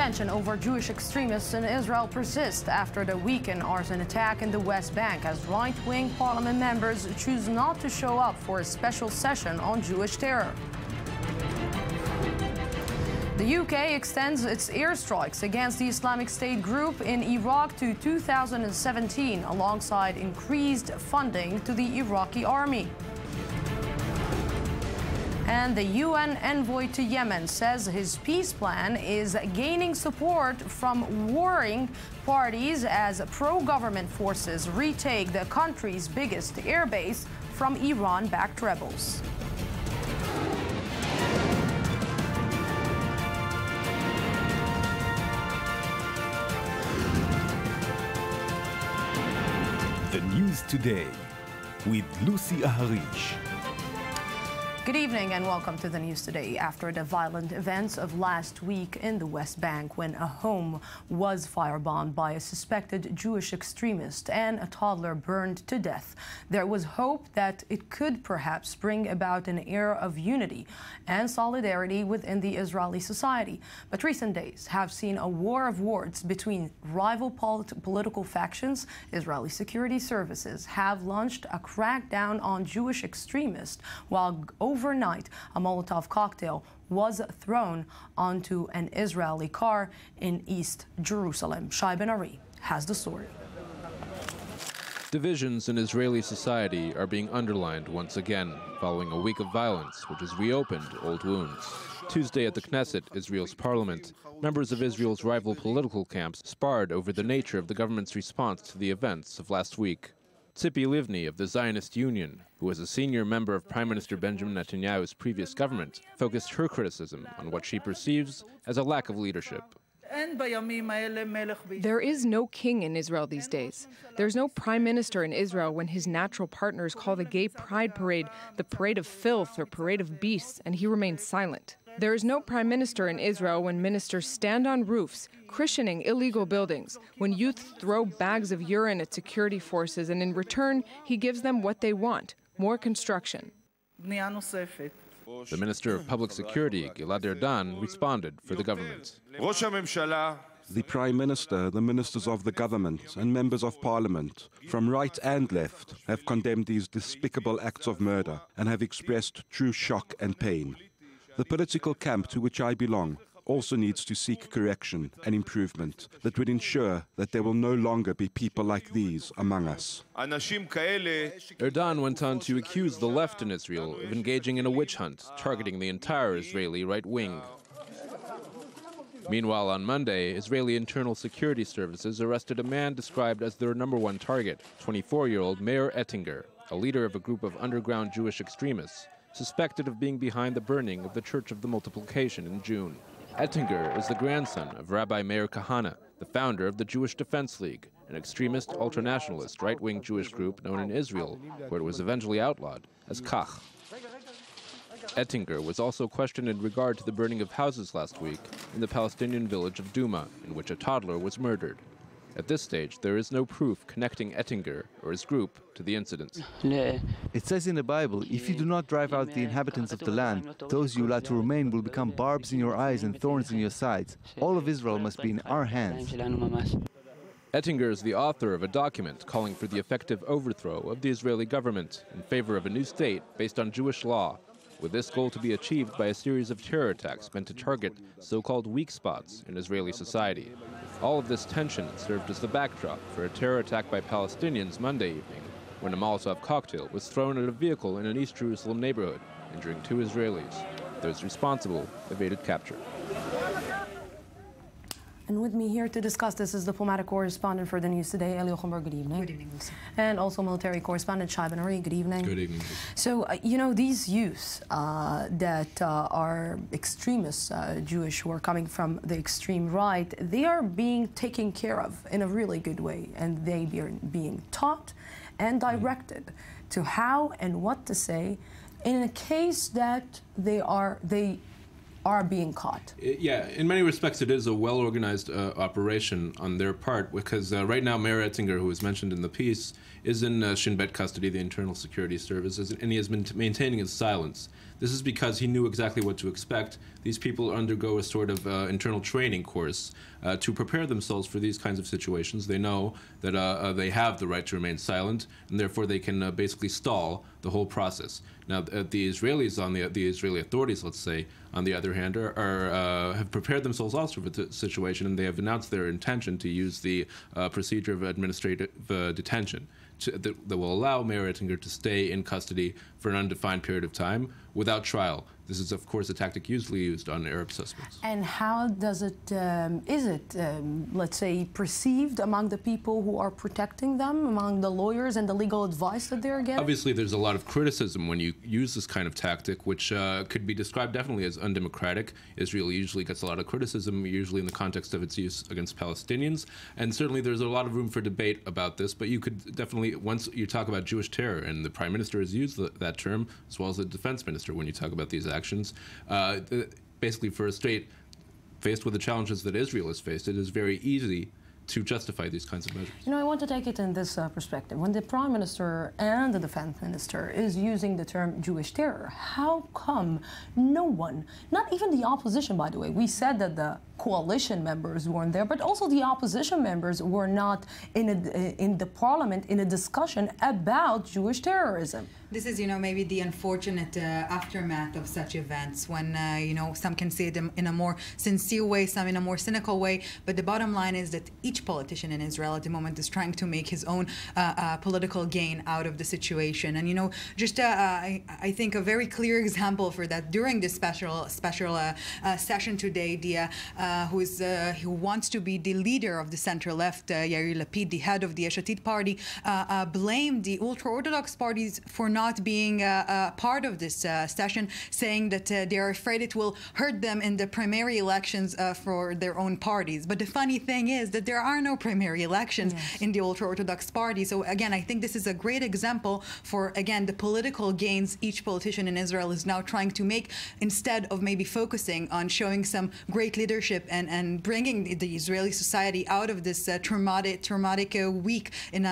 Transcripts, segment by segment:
Tension over Jewish extremists in Israel persists after the weekend arson attack in the West Bank as right-wing parliament members choose not to show up for a special session on Jewish terror. The UK extends its airstrikes against the Islamic State group in Iraq to 2017, alongside increased funding to the Iraqi army. And the UN envoy to Yemen says his peace plan is gaining support from warring parties as pro-government forces retake the country's biggest airbase from Iran-backed rebels. The News Today with Lucy Aharish. Good evening and welcome to the News Today. After the violent events of last week in the West Bank, when a home was firebombed by a suspected Jewish extremist and a toddler burned to death, there was hope that it could perhaps bring about an era of unity and solidarity within the Israeli society. But recent days have seen a war of words between rival political factions. Israeli security services have launched a crackdown on Jewish extremists, while overnight, a Molotov cocktail was thrown onto an Israeli car in East Jerusalem. Shai Ben Ari has the story. Divisions in Israeli society are being underlined once again, following a week of violence which has reopened old wounds. Tuesday at the Knesset, Israel's parliament, members of Israel's rival political camps sparred over the nature of the government's response to the events of last week. Tzipi Livni of the Zionist Union, who was a senior member of Prime Minister Benjamin Netanyahu's previous government, focused her criticism on what she perceives as a lack of leadership. There is no king in Israel these days. There's no prime minister in Israel when his natural partners call the gay pride parade the parade of filth or parade of beasts, and he remains silent. There is no prime minister in Israel when ministers stand on roofs, christening illegal buildings, when youth throw bags of urine at security forces, and in return, he gives them what they want, more construction. The Minister of Public Security, Gilad Erdan, responded for the government. The Prime Minister, the ministers of the government, and members of parliament, from right and left, have condemned these despicable acts of murder and have expressed true shock and pain. The political camp to which I belong also needs to seek correction and improvement that would ensure that there will no longer be people like these among us. Erdan went on to accuse the left in Israel of engaging in a witch hunt, targeting the entire Israeli right wing. Meanwhile, on Monday, Israeli internal security services arrested a man described as their #1 target, 24-year-old Meir Ettinger, a leader of a group of underground Jewish extremists, suspected of being behind the burning of the Church of the Multiplication in June. Ettinger is the grandson of Rabbi Meir Kahane, the founder of the Jewish Defense League, an extremist, ultranationalist, right-wing Jewish group known in Israel, where it was eventually outlawed, as Kach. Ettinger was also questioned in regard to the burning of houses last week in the Palestinian village of Duma, in which a toddler was murdered. At this stage, there is no proof connecting Ettinger or his group to the incident. It says in the Bible, if you do not drive out the inhabitants of the land, those you allow to remain will become barbs in your eyes and thorns in your sides. All of Israel must be in our hands. Ettinger is the author of a document calling for the effective overthrow of the Israeli government in favor of a new state based on Jewish law, with this goal to be achieved by a series of terror attacks meant to target so-called weak spots in Israeli society. All of this tension served as the backdrop for a terror attack by Palestinians Monday evening, when a Molotov cocktail was thrown at a vehicle in an East Jerusalem neighborhood, injuring 2 Israelis. Those responsible evaded capture. And with me here to discuss this is diplomatic correspondent for the News Today, Eli Ochenberg. Good evening. Good evening, Lucy. And also military correspondent Shai Ben Ari. Good evening. Good evening. So, you know, these youths that are extremists, Jewish, who are coming from the extreme right, they are being taken care of in a really good way. And they are being taught and directed to how and what to say in a case that they are being caught. Yeah, in many respects, it is a well-organized operation on their part, because right now Mayor Ettinger, who was mentioned in the piece, is in Shin Bet custody, the Internal Security Services, and he has been maintaining his silence. This is because he knew exactly what to expect. These people undergo a sort of internal training course to prepare themselves for these kinds of situations. They know that they have the right to remain silent, and therefore they can basically stall the whole process. Now, the Israelis, the Israeli authorities, let's say, on the other hand, have prepared themselves also for the situation, and they have announced their intention to use the procedure of administrative detention that will allow Mayor Ettinger to stay in custody for an undefined period of time without trial. This is, of course, a tactic usually used on Arab suspects. And how does it, is it, let's say, perceived among the people who are protecting them, among the lawyers and the legal advice that they're getting? Obviously, there's a lot of criticism when you use this kind of tactic, which could be described definitely as undemocratic. Israel usually gets a lot of criticism, usually in the context of its use against Palestinians. And certainly there's a lot of room for debate about this, but you could definitely, once you talk about Jewish terror, and the Prime Minister has used that term, as well as the Defense Minister, when you talk about these actions, basically for a state faced with the challenges that Israel has faced, it is very easy to justify these kinds of measures. You know, I want to take it in this perspective. When the Prime Minister and the Defense Minister is using the term Jewish terror, how come no one, not even the opposition, by the way, we said that the coalition members weren't there, but also the opposition members were not in the parliament in a discussion about Jewish terrorism. This is, maybe the unfortunate aftermath of such events when, some can see it in a more sincere way, some in a more cynical way. But the bottom line is that each politician in Israel at the moment is trying to make his own political gain out of the situation. And, I think a very clear example for that during this special session today, who wants to be the leader of the center-left, Yair Lapid, the head of the Yesh Atid party, blamed the ultra-Orthodox parties for not being part of this session, saying that they are afraid it will hurt them in the primary elections for their own parties. But the funny thing is that there are no primary elections in the ultra-Orthodox party. So again, I think this is a great example for, again, the political gains each politician in Israel is now trying to make, instead of maybe focusing on showing some great leadership and bringing the Israeli society out of this traumatic week in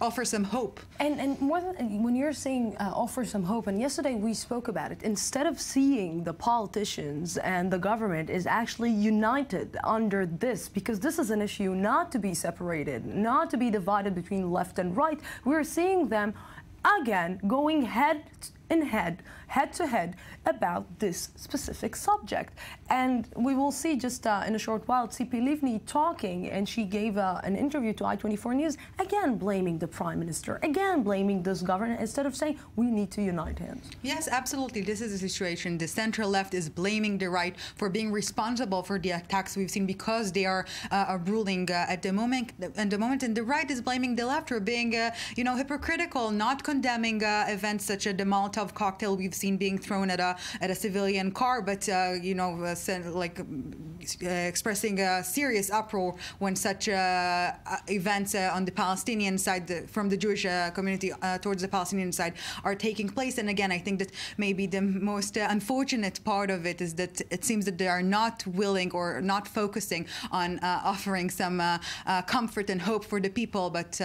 offer some hope. And more than, when you're saying offer some hope, and yesterday we spoke about it, instead of seeing the politicians and the government is actually united under this, because this is an issue not to be separated, not to be divided between left and right, we're seeing them again going head to head about this specific subject. And we will see just in a short while Tzipi Livni talking, and she gave an interview to I-24 News, again blaming the Prime Minister, again blaming this government, instead of saying we need to unite hands. Yes, absolutely. This is the situation. The central left is blaming the right for being responsible for the attacks we've seen because they are ruling at the moment. And the right is blaming the left for being, hypocritical, not condemning events such as the Molotov cocktail we've seen being thrown at a civilian car, but expressing a serious uproar when such events on the Palestinian side, from the Jewish community towards the Palestinian side, are taking place. And again, I think that maybe the most unfortunate part of it is that it seems that they are not willing or not focusing on offering some comfort and hope for the people, but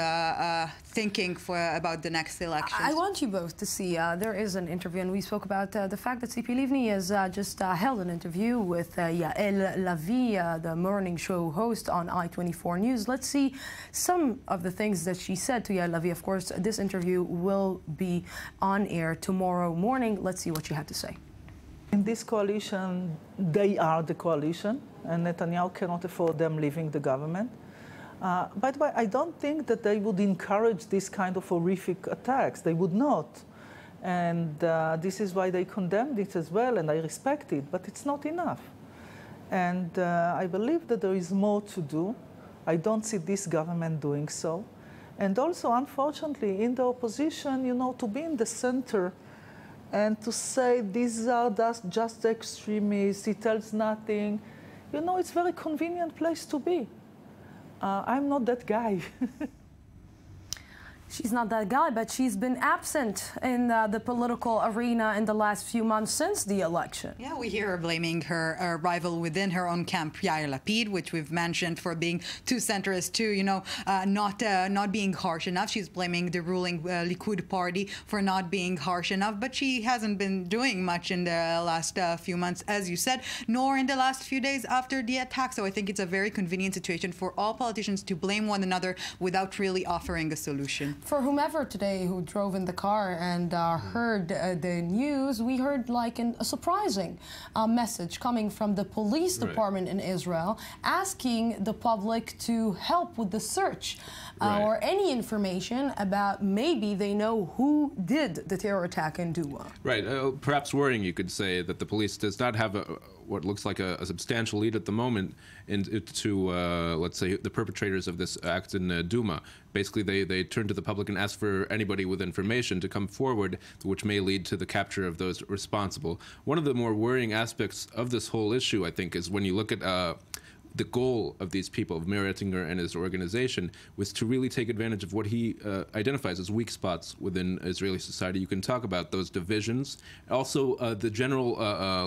thinking about the next election. I want you both to see, there is an interview, and we spoke about the fact that Tzipi Livni has just held an interview with Yael Lavi, the morning show host on I-24 News. Let's see some of the things that she said to Yael Lavi. Of course, this interview will be on air tomorrow morning. Let's see what she had to say. In this coalition, they are the coalition, and Netanyahu cannot afford them leaving the government. By the way, I don't think that they would encourage this kind of horrific attacks. They would not. And this is why they condemned it as well, and I respect it, but it's not enough. And I believe that there is more to do. I don't see this government doing so. And also, unfortunately, in the opposition, to be in the center and to say these are just extremists, it tells nothing, it's a very convenient place to be. I'm not that guy. She's not that guy, but she's been absent in the political arena in the last few months since the election. Yeah, we hear her blaming her rival within her own camp, Yair Lapid, which we've mentioned for being too centrist, too, not being harsh enough. She's blaming the ruling Likud party for not being harsh enough, but she hasn't been doing much in the last few months, as you said, nor in the last few days after the attack. So I think it's a very convenient situation for all politicians to blame one another without really offering a solution. For whomever today who drove in the car and heard the news, we heard like a surprising message coming from the police department in Israel asking the public to help with the search or any information about maybe they know who did the terror attack in Duma. Right. Perhaps worrying, you could say, that the police does not have what looks like a substantial lead at the moment into, let's say, the perpetrators of this act in Duma. Basically, they turn to the public and ask for anybody with information to come forward, which may lead to the capture of those responsible. One of the more worrying aspects of this whole issue, I think, is when you look at the goal of these people, of Meir Ettinger and his organization, was to really take advantage of what he identifies as weak spots within Israeli society. You can talk about those divisions, also the general,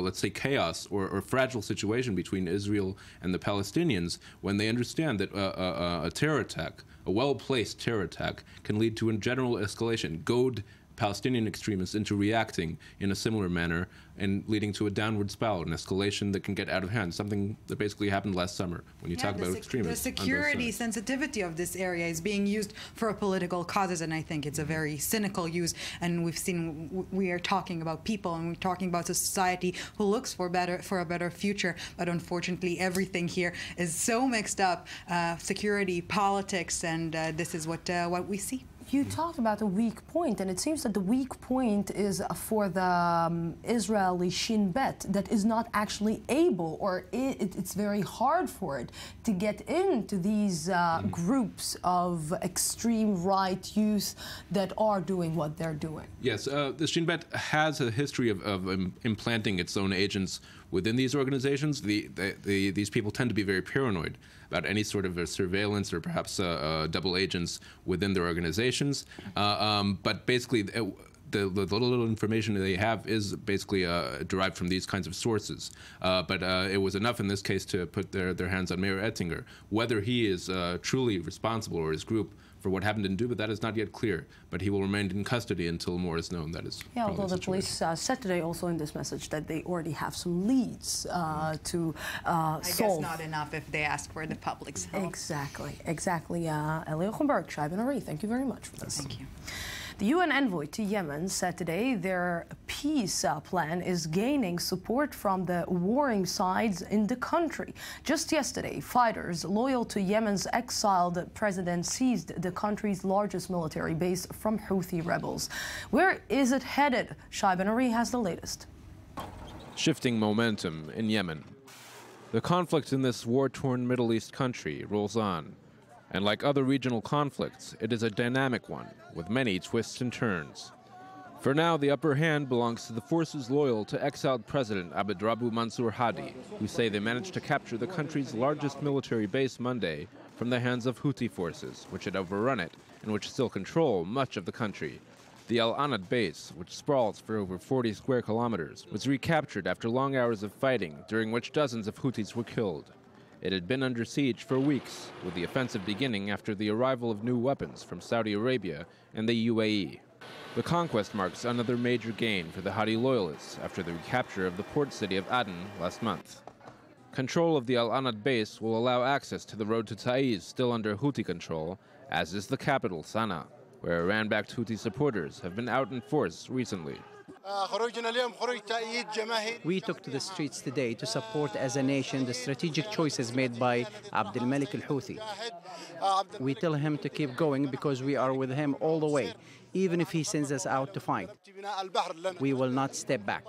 let's say, chaos or fragile situation between Israel and the Palestinians when they understand that a terror attack, a well-placed terror attack, can lead to a general escalation, goad Palestinian extremists into reacting in a similar manner and leading to a downward spiral, an escalation that can get out of hand, something that basically happened last summer when you talk about extremists. The security sensitivity of this area is being used for political causes, and I think it's a very cynical use. And we've seen, we are talking about people and we're talking about a society who looks for a better future, but unfortunately everything here is so mixed up, security, politics, and this is what we see. You talked about a weak point, and it seems that the weak point is for the Israeli Shin Bet that is not actually able, or it's very hard for it to get into these groups of extreme right youth that are doing what they're doing. Yes, the Shin Bet has a history of implanting its own agents within these organizations. These people tend to be very paranoid about any sort of surveillance or perhaps double agents within their organizations. But basically, the little information they have is basically derived from these kinds of sources. But it was enough in this case to put their hands on Meir Ettinger. Whether he is truly responsible, or his group, for what happened in Duba, that is not yet clear. But he will remain in custody until more is known. That is although the police said today also in this message that they already have some leads to solve. I guess not enough if they ask for the public's help. Exactly. Elie Ochenberg, Shai Ben-Ari, thank you very much for this. Thank you. The UN envoy to Yemen said today their peace plan is gaining support from the warring sides in the country. Just yesterday, fighters loyal to Yemen's exiled president seized the country's largest military base from Houthi rebels. Where is it headed? Shai Ben-Ari has the latest. Shifting momentum in Yemen. The conflict in this war-torn Middle East country rolls on. And like other regional conflicts, it is a dynamic one, with many twists and turns. For now, the upper hand belongs to the forces loyal to exiled President Abdrabbu Mansour Hadi, who say they managed to capture the country's largest military base Monday from the hands of Houthi forces, which had overrun it and which still control much of the country. The Al Anad base, which sprawls for over 40 square kilometers, was recaptured after long hours of fighting, during which dozens of Houthis were killed. It had been under siege for weeks, with the offensive beginning after the arrival of new weapons from Saudi Arabia and the UAE. The conquest marks another major gain for the Hadi loyalists after the recapture of the port city of Aden last month. Control of the Al Anad base will allow access to the road to Taiz, still under Houthi control, as is the capital, Sana'a, where Iran-backed Houthi supporters have been out in force recently. We took to the streets today to support as a nation the strategic choices made by Abdel Malik al-Houthi. We tell him to keep going because we are with him all the way, even if he sends us out to fight. We will not step back.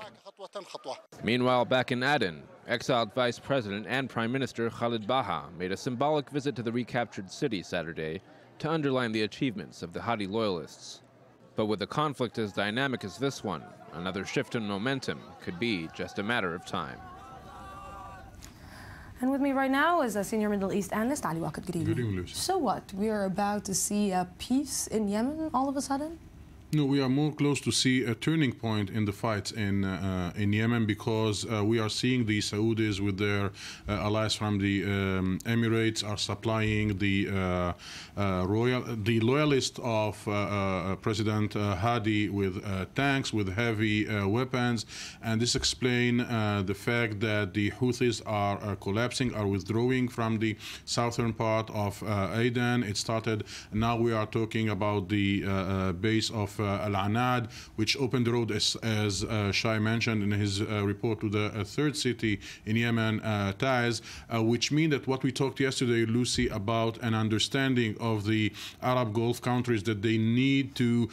Meanwhile, back in Aden, exiled Vice President and Prime Minister Khalid Baha made a symbolic visit to the recaptured city Saturday to underline the achievements of the Hadi loyalists. But with a conflict as dynamic as this one, another shift in momentum could be just a matter of time. And with me right now is a senior Middle East analyst, Ali Waqt. Good evening. Good evening, Lucy. So what? We are about to see a peace in Yemen all of a sudden? No, we are more close to see a turning point in the fights in Yemen, because we are seeing the Saudis with their allies from the Emirates are supplying the loyalists of President Hadi with tanks, with heavy weapons, and this explains the fact that the Houthis are collapsing, are withdrawing from the southern part of Aden. It started. Now we are talking about the base of Al-Anad, which opened the road, as Shai mentioned in his report, to the third city in Yemen, Taiz, which means that what we talked yesterday, Lucy, about an understanding of the Arab Gulf countries that they need to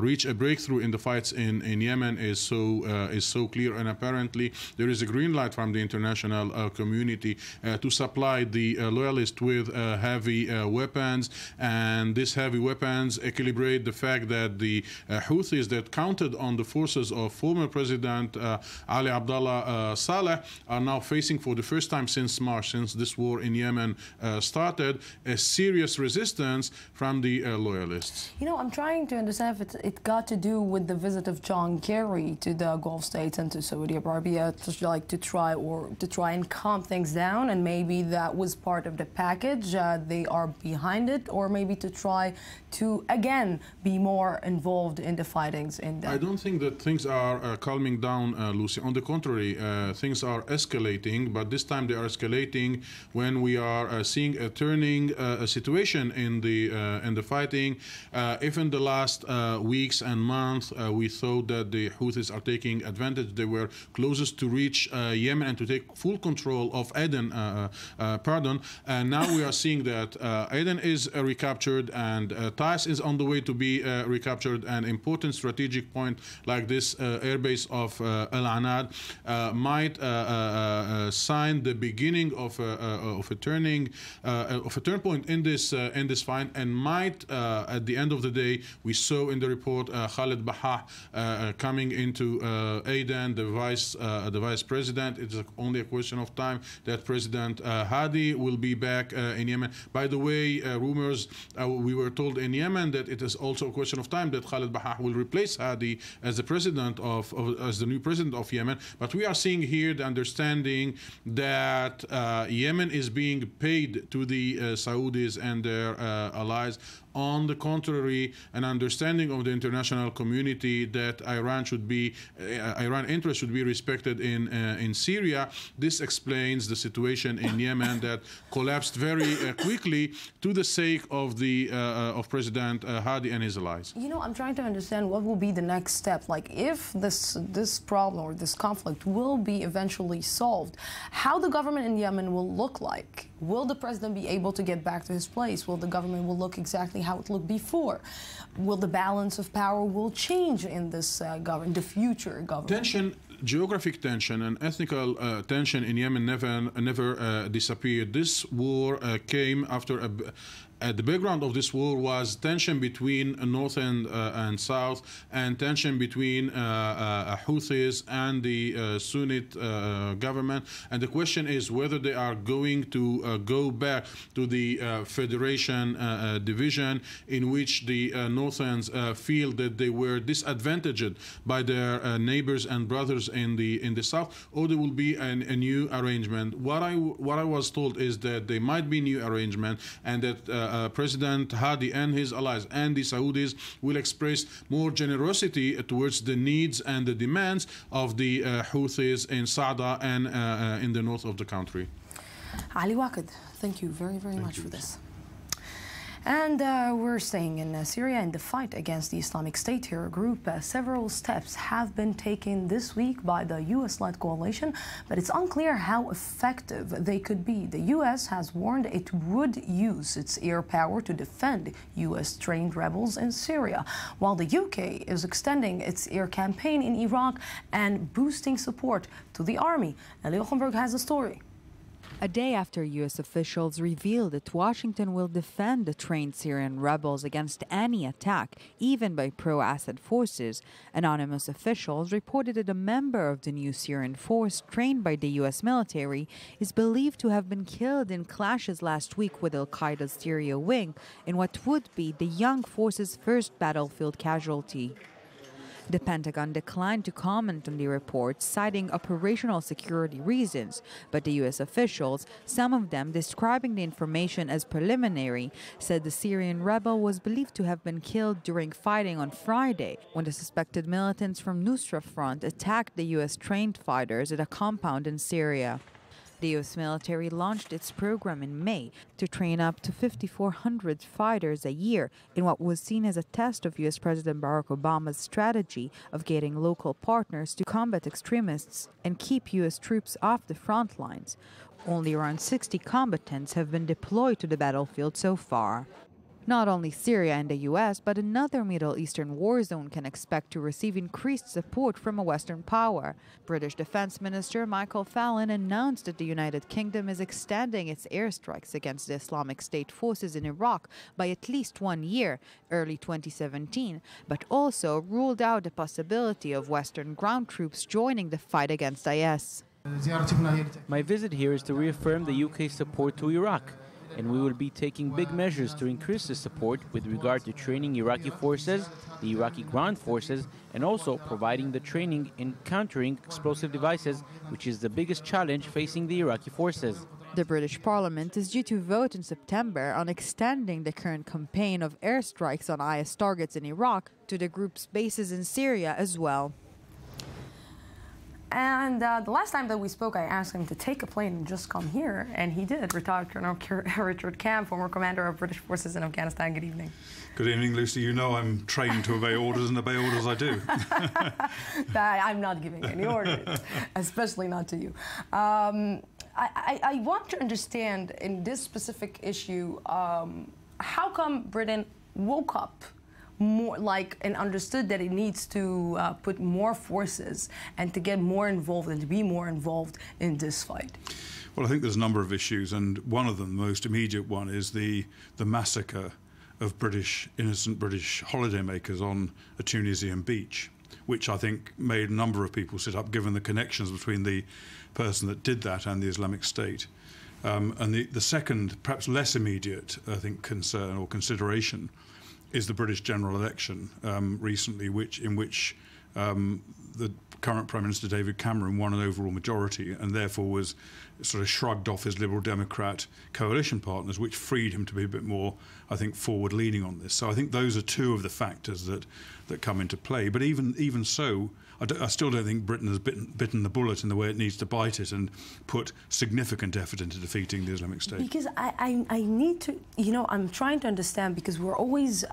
reach a breakthrough in the fights in Yemen is so clear, and apparently there is a green light from the international community to supply the loyalists with heavy weapons, and these heavy weapons equilibrate the fact that the Houthis that counted on the forces of former President Ali Abdullah Saleh are now facing, for the first time since March, since this war in Yemen started, a serious resistance from the loyalists. You know, I'm trying to understand if it got to do with the visit of John Kerry to the Gulf states and to Saudi Arabia to try and calm things down, and maybe that was part of the package. They are behind it, or maybe to try to again be more involved in the fightings in that. I don't think that things are calming down, Lucy. On the contrary, things are escalating, but this time they are escalating when we are seeing a turning situation in the fighting. If in the last weeks and months we thought that the Houthis are taking advantage, they were closest to reach Yemen and to take full control of Aden, and now we are seeing that Aden is recaptured, and Taiz is on the way to be recaptured. An important strategic point like this airbase of Al-Anad might sign the beginning of a turn point in this fight, and might at the end of the day, we saw in the report Khalid Bahah coming into Aden, the vice president. It's only a question of time that President Hadi will be back in Yemen. By the way, rumors we were told in Yemen that it is also a question of time that Khalid Bahah will replace Hadi as the new president of Yemen. But we are seeing here the understanding that Yemen is being paid to the Saudis and their allies. On the contrary, an understanding of the international community that Iran interests should be respected in Syria. This explains the situation in Yemen that collapsed very quickly to the sake of of President Hadi and his allies. You know, I'm trying to understand what will be the next step. Like, if this problem or this conflict will be eventually solved, how the government in Yemen will look like. Will the president be able to get back to his place? Will the government will look exactly how it looked before? Will the balance of power will change in this government, the future government? Geographic tension and ethnical tension in Yemen never disappeared. This war came after the background of this war was tension between North and South, and tension between Houthis and the Sunnite government. And the question is whether they are going to go back to the federation division, in which the Northerners feel that they were disadvantaged by their neighbors and brothers in the South, or there will be a new arrangement. What I was told is that there might be new arrangement, and that President Hadi and his allies and the Saudis will express more generosity towards the needs and the demands of the Houthis in Saada and in the north of the country. Ali Waqt, thank you very, very much for this. And we're staying in Syria in the fight against the Islamic State terror group. Several steps have been taken this week by the U.S.-led coalition, but it's unclear how effective they could be. The U.S. has warned it would use its air power to defend U.S.-trained rebels in Syria, while the U.K. is extending its air campaign in Iraq and boosting support to the army. Eli Ochenberg has the story. A day after U.S. officials revealed that Washington will defend the trained Syrian rebels against any attack, even by pro-Assad forces, anonymous officials reported that a member of the new Syrian force trained by the U.S. military is believed to have been killed in clashes last week with al-Qaeda's Syria wing in what would be the young force's first battlefield casualty. The Pentagon declined to comment on the report, citing operational security reasons, but the U.S. officials, some of them describing the information as preliminary, said the Syrian rebel was believed to have been killed during fighting on Friday, when the suspected militants from Nusra Front attacked the U.S. trained fighters at a compound in Syria. The U.S. military launched its program in May to train up to 5,400 fighters a year in what was seen as a test of U.S. President Barack Obama's strategy of getting local partners to combat extremists and keep U.S. troops off the front lines. Only around 60 combatants have been deployed to the battlefield so far. Not only Syria and the U.S., but another Middle Eastern war zone can expect to receive increased support from a Western power. British Defense Minister Michael Fallon announced that the United Kingdom is extending its airstrikes against the Islamic State forces in Iraq by at least 1 year, early 2017, but also ruled out the possibility of Western ground troops joining the fight against IS. My visit here is to reaffirm the UK's support to Iraq, and we will be taking big measures to increase the support with regard to training Iraqi forces, the Iraqi ground forces, and also providing the training in countering explosive devices, which is the biggest challenge facing the Iraqi forces. The British Parliament is due to vote in September on extending the current campaign of airstrikes on IS targets in Iraq to the group's bases in Syria as well. And the last time that we spoke, I asked him to take a plane and just come here, and he did. Retired Colonel Richard Camp, former commander of British forces in Afghanistan. Good evening. Good evening, Lucy. You know I'm trained to obey orders, and obey orders I do. I'm not giving any orders, especially not to you. I want to understand in this specific issue, how come Britain woke up more and understood that it needs to put more forces and to get more involved and to be more involved in this fight? Well, I think there's a number of issues, and one of them, the most immediate one, is the massacre of innocent British holidaymakers on a Tunisian beach, which I think made a number of people sit up, given the connections between the person that did that and the Islamic State. And the second, perhaps less immediate, I think, concern or consideration is the British general election recently, in which the current Prime Minister David Cameron won an overall majority and therefore was sort of shrugged off his Liberal Democrat coalition partners, which freed him to be a bit more, I think, forward-leaning on this. So I think those are two of the factors that come into play. But even so, I still don't think Britain has bitten the bullet in the way it needs to bite it and put significant effort into defeating the Islamic State. Because I need to, I'm trying to understand, because we're always,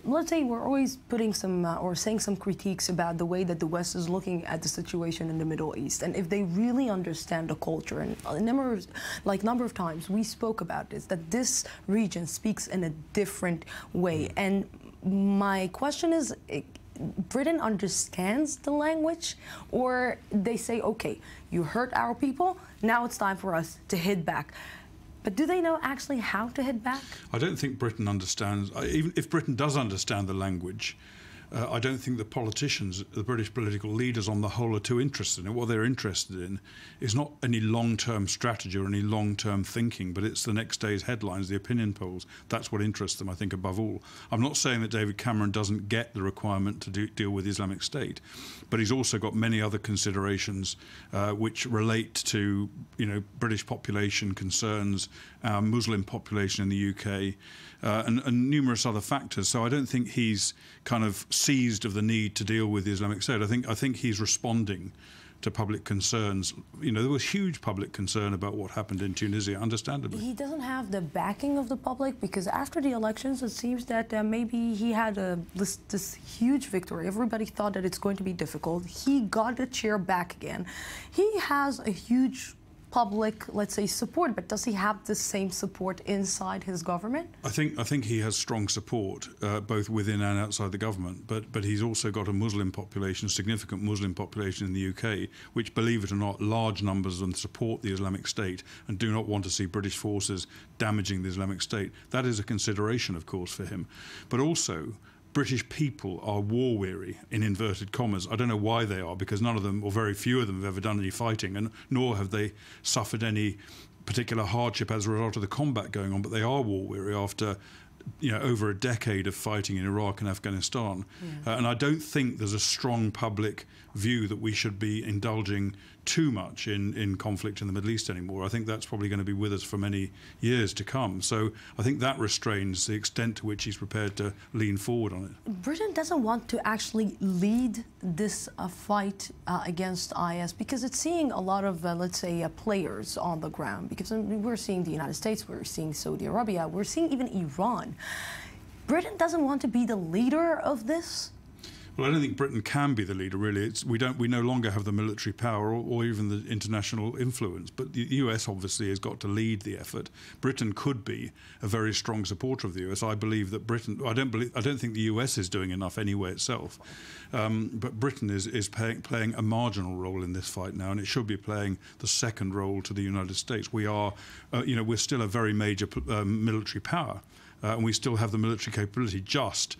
let's say we're always putting some, or saying some critiques about the way that the West is looking at the situation in the Middle East. And if they really understand the culture, and a number of times we spoke about this, that this region speaks in a different way. And my question is, Britain understands the language, or they say, okay, you hurt our people, now it's time for us to hit back. But do they know actually how to hit back? I don't think Britain understands. Even if Britain does understand the language, I don't think the politicians, the British political leaders on the whole, are too interested in it. What they're interested in is not any long-term strategy or any long-term thinking, but it's the next day's headlines, the opinion polls. That's what interests them, I think, above all. I'm not saying that David Cameron doesn't get the requirement to deal with the Islamic State, but he's also got many other considerations which relate to, British population concerns, Muslim population in the UK, and numerous other factors. So I don't think he's kind of seized of the need to deal with the Islamic State. I think he's responding to public concerns. There was huge public concern about what happened in Tunisia, understandably. He doesn't have the backing of the public, because after the elections, it seems that maybe he had this huge victory. Everybody thought that it's going to be difficult. He got the chair back again. He has a huge public, let's say, support, but does he have the same support inside his government? I think he has strong support, both within and outside the government, but he's also got a Muslim population, significant Muslim population in the UK, which, believe it or not, large numbers of them support the Islamic State and do not want to see British forces damaging the Islamic State. That is a consideration, of course, for him. But also, British people are war-weary, in inverted commas. I don't know why they are, because none of them, or very few of them, have ever done any fighting, and nor have they suffered any particular hardship as a result of the combat going on, but they are war-weary after over a decade of fighting in Iraq and Afghanistan. Yeah. And I don't think there's a strong public view that we should be indulging too much in conflict in the Middle East anymore. I think that's probably going to be with us for many years to come. So I think that restrains the extent to which he's prepared to lean forward on it. Britain doesn't want to actually lead this fight against IS because it's seeing a lot of, let's say, players on the ground. Because we're seeing the United States, we're seeing Saudi Arabia, we're seeing even Iran. Britain doesn't want to be the leader of this? Well, I don't think Britain can be the leader, really. We no longer have the military power or even the international influence. But the US obviously has got to lead the effort. Britain could be a very strong supporter of the US. I believe that Britain. I don't think the US is doing enough anyway itself. But Britain is playing a marginal role in this fight now, and it should be playing the second role to the United States. We are, we're still a very major military power, and we still have the military capability just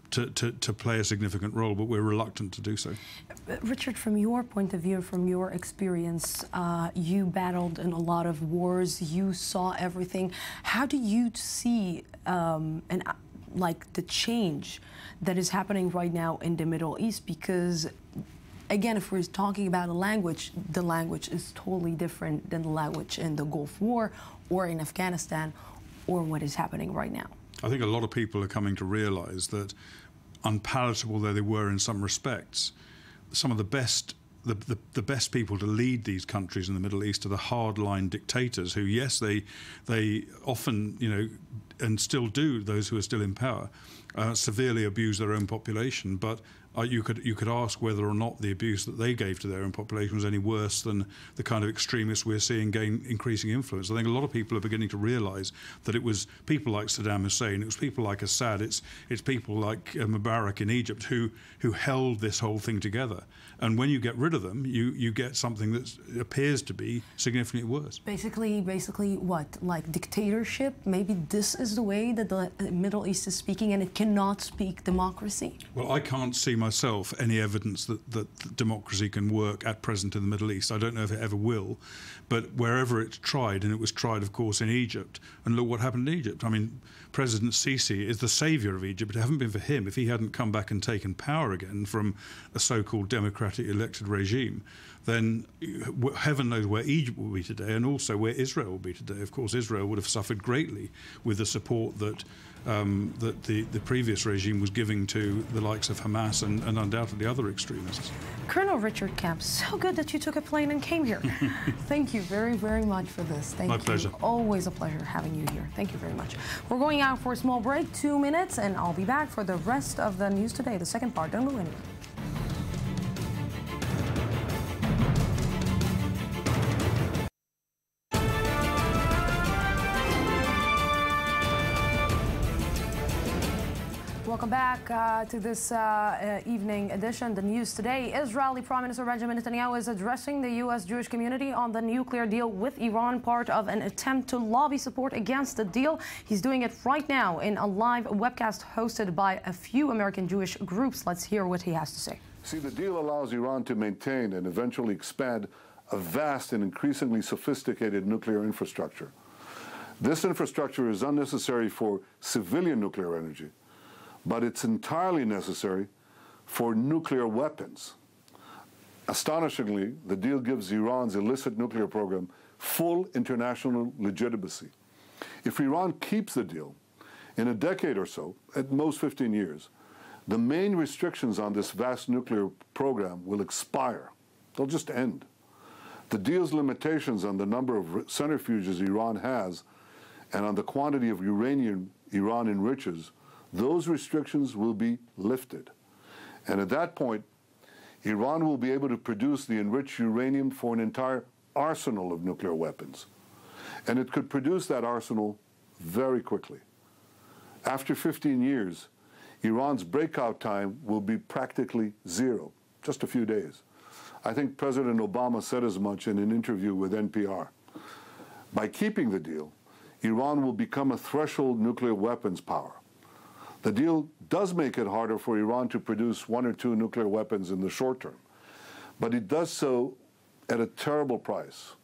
to play a significant role, but we're reluctant to do so. Richard, from your point of view, from your experience, you battled in a lot of wars, you saw everything. How do you see the change that is happening right now in the Middle East? Because again, if we're talking about the language is totally different than the language in the Gulf War or in Afghanistan or what is happening right now. I think a lot of people are coming to realise that, unpalatable though they were in some respects, some of the best people to lead these countries in the Middle East are the hardline dictators who, yes, they often, and still do, those who are still in power, severely abuse their own population, but you could ask whether or not the abuse that they gave to their own population was any worse than the kind of extremists we're seeing gain increasing influence. I think a lot of people are beginning to realise that it was people like Saddam Hussein, it was people like Assad, it's people like Mubarak in Egypt who held this whole thing together. And when you get rid of them, you get something that appears to be significantly worse. Basically what? Like dictatorship? Maybe this is the way that the Middle East is speaking, and it cannot speak democracy? Well, I can't see myself any evidence that democracy can work at present in the Middle East. I don't know if it ever will, but wherever it's tried, and it was tried, of course, in Egypt, and look what happened in Egypt. I mean, President Sisi is the saviour of Egypt. If it hadn't been for him, if he hadn't come back and taken power again from a so-called democratic elected regime, then heaven knows where Egypt will be today, and also where Israel will be today. Of course, Israel would have suffered greatly with the support that the previous regime was giving to the likes of Hamas and undoubtedly other extremists. Colonel Richard Kemp, so good that you took a plane and came here. Thank you very, very much for this. Thank you. My pleasure. Always a pleasure having you here. Thank you very much. We're going out for a small break, 2 minutes, and I'll be back for the rest of the news today, the second part. Don't go anywhere. Welcome back to this evening edition, the news today. Israeli Prime Minister Benjamin Netanyahu is addressing the U.S. Jewish community on the nuclear deal with Iran, part of an attempt to lobby support against the deal. He's doing it right now in a live webcast hosted by a few American Jewish groups. Let's hear what he has to say. See, the deal allows Iran to maintain and eventually expand a vast and increasingly sophisticated nuclear infrastructure. This infrastructure is unnecessary for civilian nuclear energy, but it's entirely necessary for nuclear weapons. Astonishingly, the deal gives Iran's illicit nuclear program full international legitimacy. If Iran keeps the deal, in a decade or so, at most 15 years, the main restrictions on this vast nuclear program will expire. They'll just end. The deal's limitations on the number of centrifuges Iran has and on the quantity of uranium Iran enriches, those restrictions will be lifted. And at that point, Iran will be able to produce the enriched uranium for an entire arsenal of nuclear weapons. And it could produce that arsenal very quickly. After 15 years, Iran's breakout time will be practically zero, just a few days. I think President Obama said as much in an interview with NPR. By keeping the deal, Iran will become a threshold nuclear weapons power. The deal does make it harder for Iran to produce 1 or 2 nuclear weapons in the short term, but it does so at a terrible price,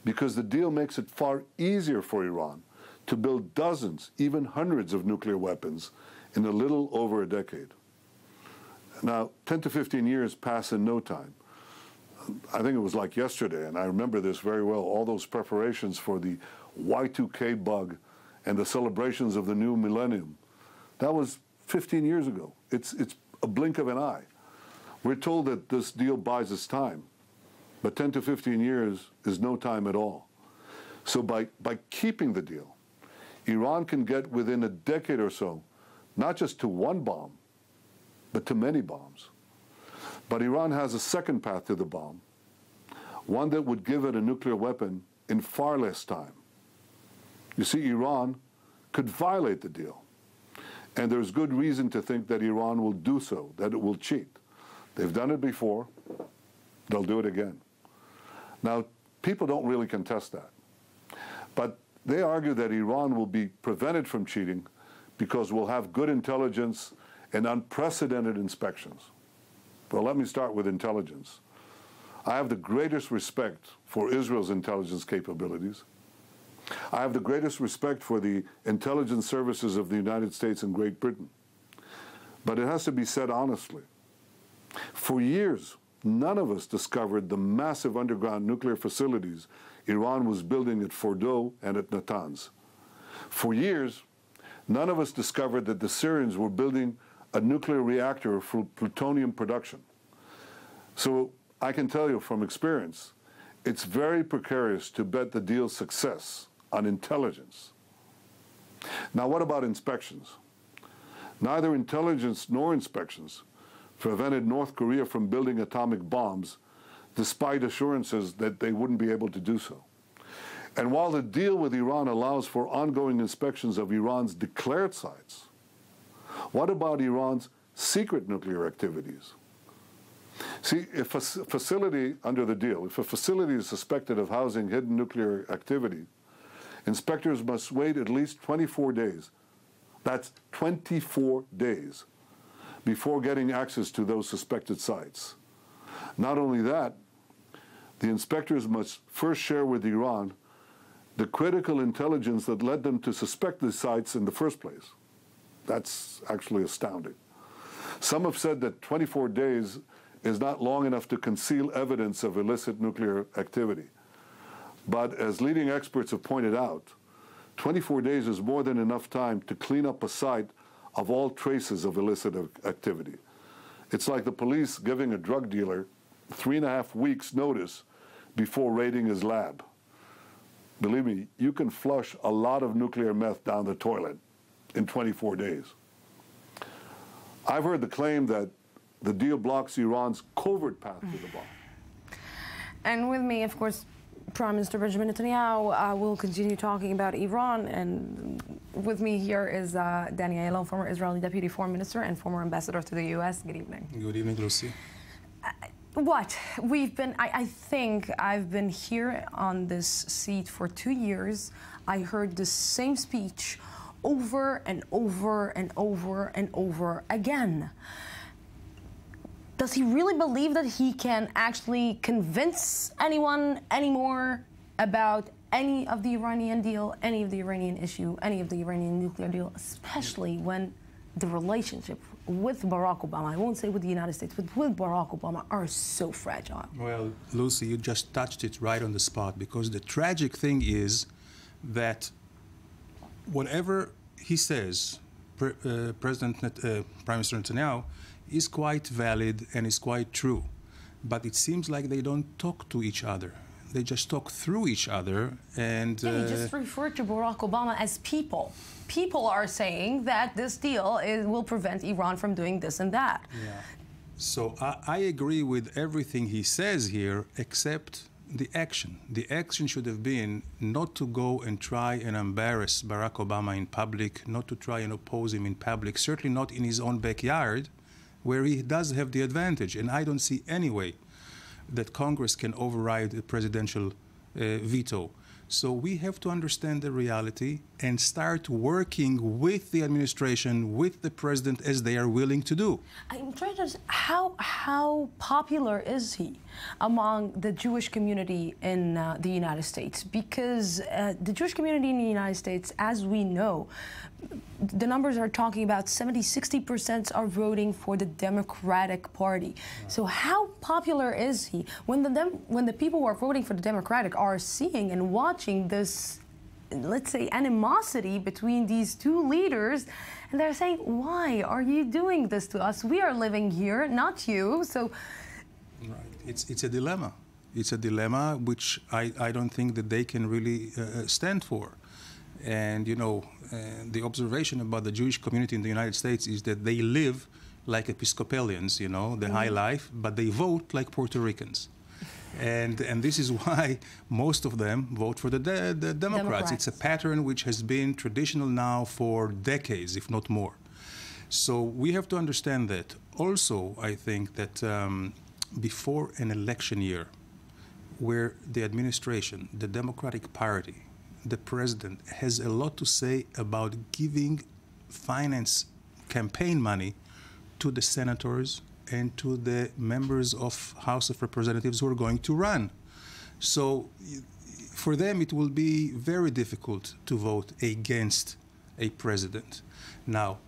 because the deal makes it far easier for Iran to build dozens, even hundreds of nuclear weapons in a little over a decade. Now, 10 to 15 years pass in no time. I think it was like yesterday, and I remember this very well, all those preparations for the Y2K bug and the celebrations of the new millennium. That was 15 years ago. It's a blink of an eye. We're told that this deal buys us time, but 10 to 15 years is no time at all. So by keeping the deal, Iran can get within a decade or so, not just to one bomb, but to many bombs. But Iran has a second path to the bomb, one that would give it a nuclear weapon in far less time. You see, Iran could violate the deal. And there's good reason to think that Iran will do so, that it will cheat. They've done it before. They'll do it again. Now, people don't really contest that. But they argue that Iran will be prevented from cheating because we'll have good intelligence and unprecedented inspections. Well, let me start with intelligence. I have the greatest respect for Israel's intelligence capabilities. I have the greatest respect for the intelligence services of the United States and Great Britain. But it has to be said honestly. For years, none of us discovered the massive underground nuclear facilities Iran was building at Fordow and at Natanz. For years, none of us discovered that the Syrians were building a nuclear reactor for plutonium production. So I can tell you from experience, it's very precarious to bet the deal's success on intelligence. Now, what about inspections? Neither intelligence nor inspections prevented North Korea from building atomic bombs, despite assurances that they wouldn't be able to do so. And while the deal with Iran allows for ongoing inspections of Iran's declared sites, what about Iran's secret nuclear activities? See, if a facility under the deal, if a facility is suspected of housing hidden nuclear activity, inspectors must wait at least 24 days. That's 24 days before getting access to those suspected sites. Not only that, the inspectors must first share with Iran the critical intelligence that led them to suspect the sites in the first place. That's actually astounding. Some have said that 24 days is not long enough to conceal evidence of illicit nuclear activity. But as leading experts have pointed out, 24 days is more than enough time to clean up a site of all traces of illicit activity. It's like the police giving a drug dealer 3.5 weeks' notice before raiding his lab. Believe me, you can flush a lot of nuclear meth down the toilet in 24 days. I've heard the claim that the deal blocks Iran's covert path to the bomb. And with me, of course, Prime Minister Benjamin Netanyahu will continue talking about Iran. And with me here is Danny Ayalon, former Israeli Deputy Foreign Minister and former Ambassador to the U.S. Good evening. Good evening, Lucy. I think I've been here on this seat for 2 years. I heard the same speech over and over and over and over again. Does he really believe that he can actually convince anyone anymore about any of the Iranian deal, any of the Iranian issue, any of the Iranian nuclear deal, especially when the relationship with Barack Obama, I won't say with the United States, but with Barack Obama, are so fragile? Well, Lucy, you just touched it right on the spot, because the tragic thing is that whatever he says, Prime Minister Netanyahu, is quite valid and is quite true. But it seems like they don't talk to each other. They just talk through each other. And he just referred to Barack Obama as people. People are saying that this deal will prevent Iran from doing this and that. Yeah. So I agree with everything he says here, except the action should have been not to go and try and embarrass Barack Obama in public, not to try and oppose him in public, certainly not in his own backyard, where he does have the advantage. And I don't see any way that Congress can override a presidential veto. So we have to understand the reality and start working with the administration, with the president, as they are willing to do. I'm trying to how popular is he among the Jewish community in the United States? Because the Jewish community in the United States, as we know, the numbers are talking about 60% are voting for the Democratic Party. So how popular is he when the people who are voting for the Democratic are seeing and watching this, let's say, animosity between these two leaders, and they're saying, why are you doing this to us? We are living here, not you. So right. It's a dilemma. It's a dilemma which I don't think that they can really stand for. And, you know, the observation about the Jewish community in the United States is that they live like Episcopalians, you know, the high life, but they vote like Puerto Ricans. And this is why most of them vote for the Democrats. It's a pattern which has been traditional now for decades, if not more. So we have to understand that. Also, I think that before an election year, where the administration, the Democratic Party, the president has a lot to say about giving finance campaign money to the senators and to the members of House of Representatives who are going to run. So for them, it will be very difficult to vote against a president. Now,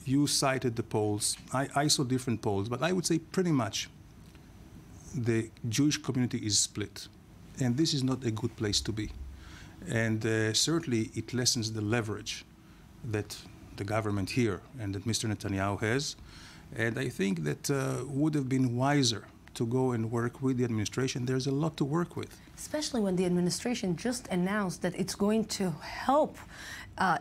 you cited the polls. I saw different polls, but I would say pretty much the Jewish community is split. And this is not a good place to be. And certainly it lessens the leverage that the government here and that Mr. Netanyahu has. And I think that would have been wiser to go and work with the administration. There's a lot to work with. Especially when the administration just announced that it's going to help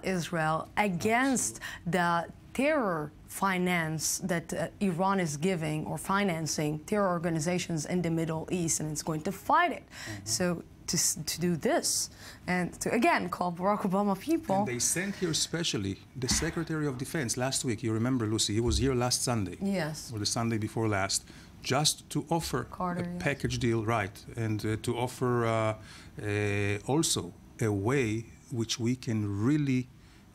Israel against the terror finance that Iran is giving or financing terror organizations in the Middle East, and it's going to fight it. So to do this and to, again, call Barack Obama people. And they sent here especially the Secretary of Defense last week. You remember, Lucy, he was here last Sunday. Yes. Or the Sunday before last, just to offer a package deal, right, and to offer also a way which we can really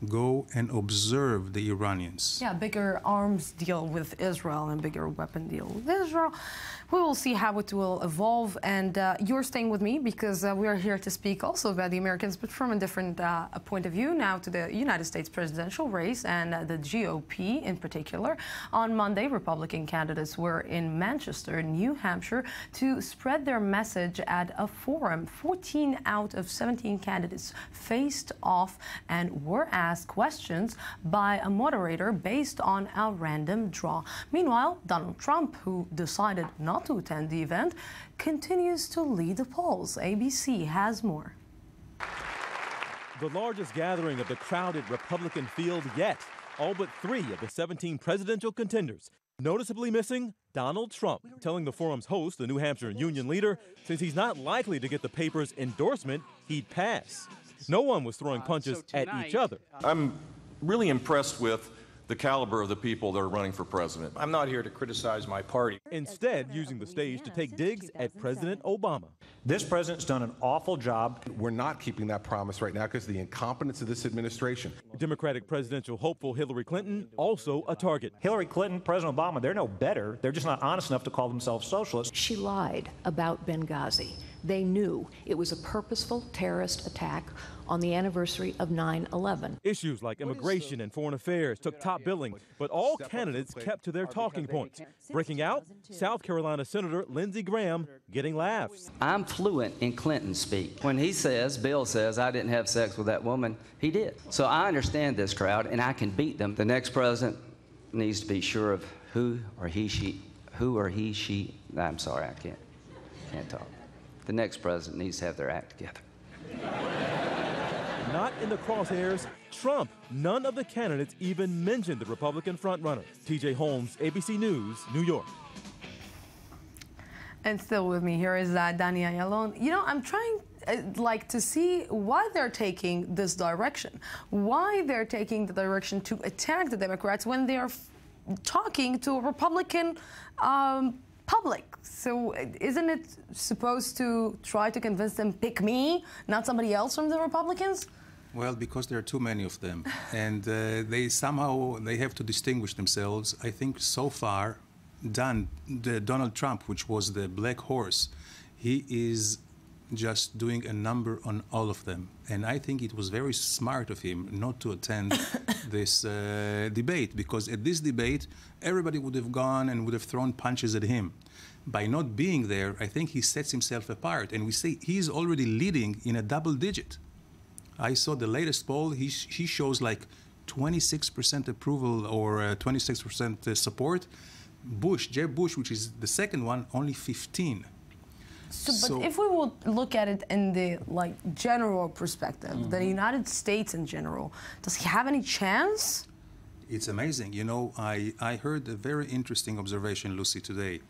go and observe the Iranians. Yeah, bigger arms deal with Israel and bigger weapon deal with Israel. We will see how it will evolve, and you're staying with me because we are here to speak also about the Americans, but from a different point of view now to the United States presidential race and the GOP in particular. On Monday, Republican candidates were in Manchester, New Hampshire, to spread their message at a forum. 14 out of 17 candidates faced off and were asked questions by a moderator based on a random draw. Meanwhile, Donald Trump, who decided not to attend the event, continues to lead the polls. ABC has more. The largest gathering of the crowded Republican field yet. All but 3 of the 17 presidential contenders. Noticeably missing Donald Trump, telling the forum's host, the New Hampshire union leader, since he's not likely to get the paper's endorsement, he'd pass. No one was throwing punches at each other. I'm really impressed with the caliber of the people that are running for president. I'm not here to criticize my party. Instead, using the stage to take digs at President Obama. This president's done an awful job. We're not keeping that promise right now because of the incompetence of this administration. Democratic presidential hopeful Hillary Clinton also a target. Hillary Clinton, President Obama, they're no better. They're just not honest enough to call themselves socialists. She lied about Benghazi. They knew it was a purposeful terrorist attack on the anniversary of 9/11. Issues like immigration and foreign affairs took top billing, but all candidates kept to their talking points. Breaking out, South Carolina Senator Lindsey Graham getting laughs. I'm fluent in Clinton speak. When Bill says, I didn't have sex with that woman, he did. So I understand this crowd, and I can beat them. The next president needs to be sure of who or he, she, I'm sorry, I can't talk. The next president needs to have their act together. Not in the crosshairs, Trump. None of the candidates even mentioned the Republican frontrunner. TJ Holmes, ABC News, New York. And still with me here is Dania Yalon. You know, I'm trying to see why they're taking this direction, why they're taking the direction to attack the Democrats when they are talking to a Republican public. So isn't it supposed to try to convince them, pick me, not somebody else from the Republicans? Well, because there are too many of them, and they have to distinguish themselves. I think so far, Donald Trump, which was the black horse, he is just doing a number on all of them. And I think it was very smart of him not to attend this debate, because at this debate, everybody would have gone and would have thrown punches at him. By not being there, I think he sets himself apart. And we see he's already leading in a double digit. I saw the latest poll, he shows like 26% approval or 26% support. Jeb Bush, which is the second one, only 15. But if we will look at it in the general perspective, the United States in general, does he have any chance? It's amazing. You know, I heard a very interesting observation, Lucy, today.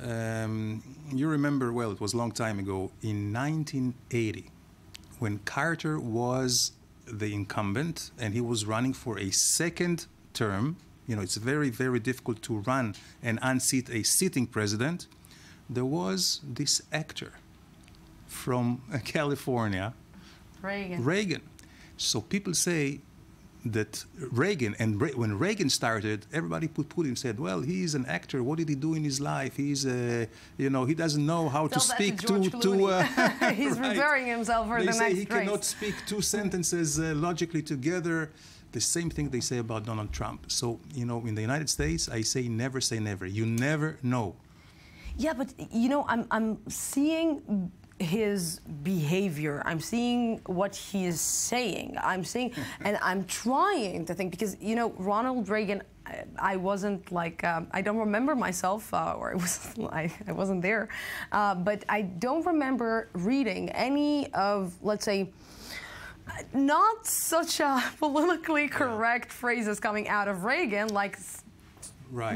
You remember, well, it was a long time ago, in 1980, when Carter was the incumbent and he was running for a second term. You know, it's very, very difficult to run and unseat a sitting president. There was this actor from California, Reagan. So people say that Reagan, and when Reagan started, everybody put him, said, well, he's an actor. What did he do in his life? He's, you know, he doesn't know how to speak to he's preparing himself for the next race. They say he cannot speak two sentences logically together. The same thing they say about Donald Trump. So, you know, in the United States, I say never say never. You never know. Yeah, but, you know, I'm seeing his behavior. I'm seeing what he is saying. I'm seeing, and I'm trying to think, because, you know, Ronald Reagan, I wasn't I don't remember myself, or I wasn't there, but I don't remember reading any of, let's say, not such a politically correct phrases coming out of Reagan, like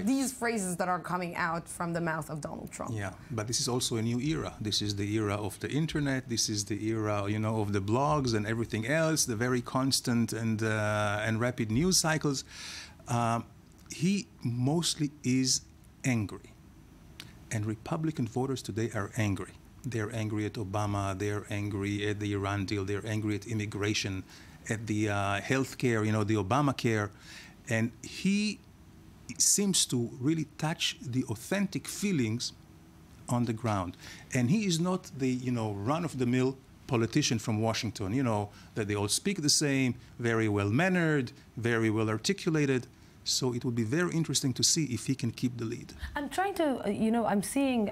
these phrases that are coming out from the mouth of Donald Trump. Yeah, but this is also a new era. This is the era of the internet. This is the era, you know, of the blogs and everything else, the very constant and rapid news cycles. He mostly is angry. And Republican voters today are angry. They're angry at Obama, they're angry at the Iran deal, they're angry at immigration, at the health care, you know, the Obamacare. And he seems to really touch the authentic feelings on the ground. And he is not the, you know, run-of-the-mill politician from Washington, you know, that they all speak the same, very well-mannered, very well-articulated. So it would be very interesting to see if he can keep the lead. I'm trying to, you know, I'm seeing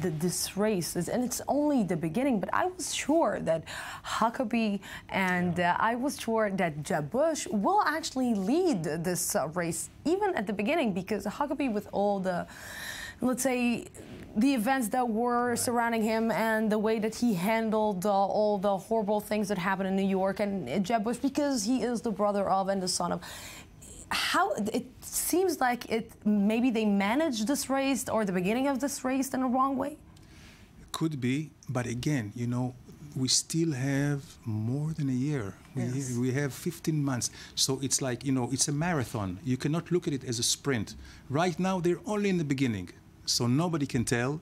this race, and it's only the beginning, but I was sure that Huckabee and I was sure that Jeb Bush will actually lead this race, even at the beginning, because Huckabee, with all the, let's say, the events that were surrounding him and the way that he handled all the horrible things that happened in New York, and Jeb Bush, because he is the brother of and the son of, how it seems like maybe they managed this race or the beginning of this race in a wrong way? Could be, but again, you know, we still have more than a year. Yes. We have 15 months. So it's like, you know, it's a marathon. You cannot look at it as a sprint. Right now, they're only in the beginning, so nobody can tell.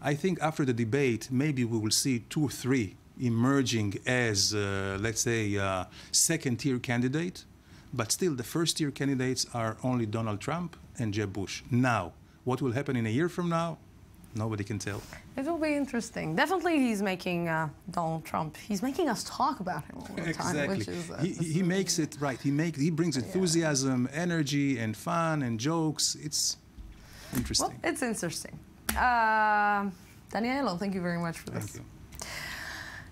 I think after the debate, maybe we will see 2 or 3 emerging as, let's say, second-tier candidate. But still, the first-tier candidates are only Donald Trump and Jeb Bush. Now, what will happen in a year from now? Nobody can tell. It will be interesting. Definitely, he's making Donald Trump. He's making us talk about him all the time. Exactly. Which is, he makes it right. He brings enthusiasm, energy, and fun and jokes. It's interesting. Well, it's interesting. Daniela, thank you very much for this. Thank you.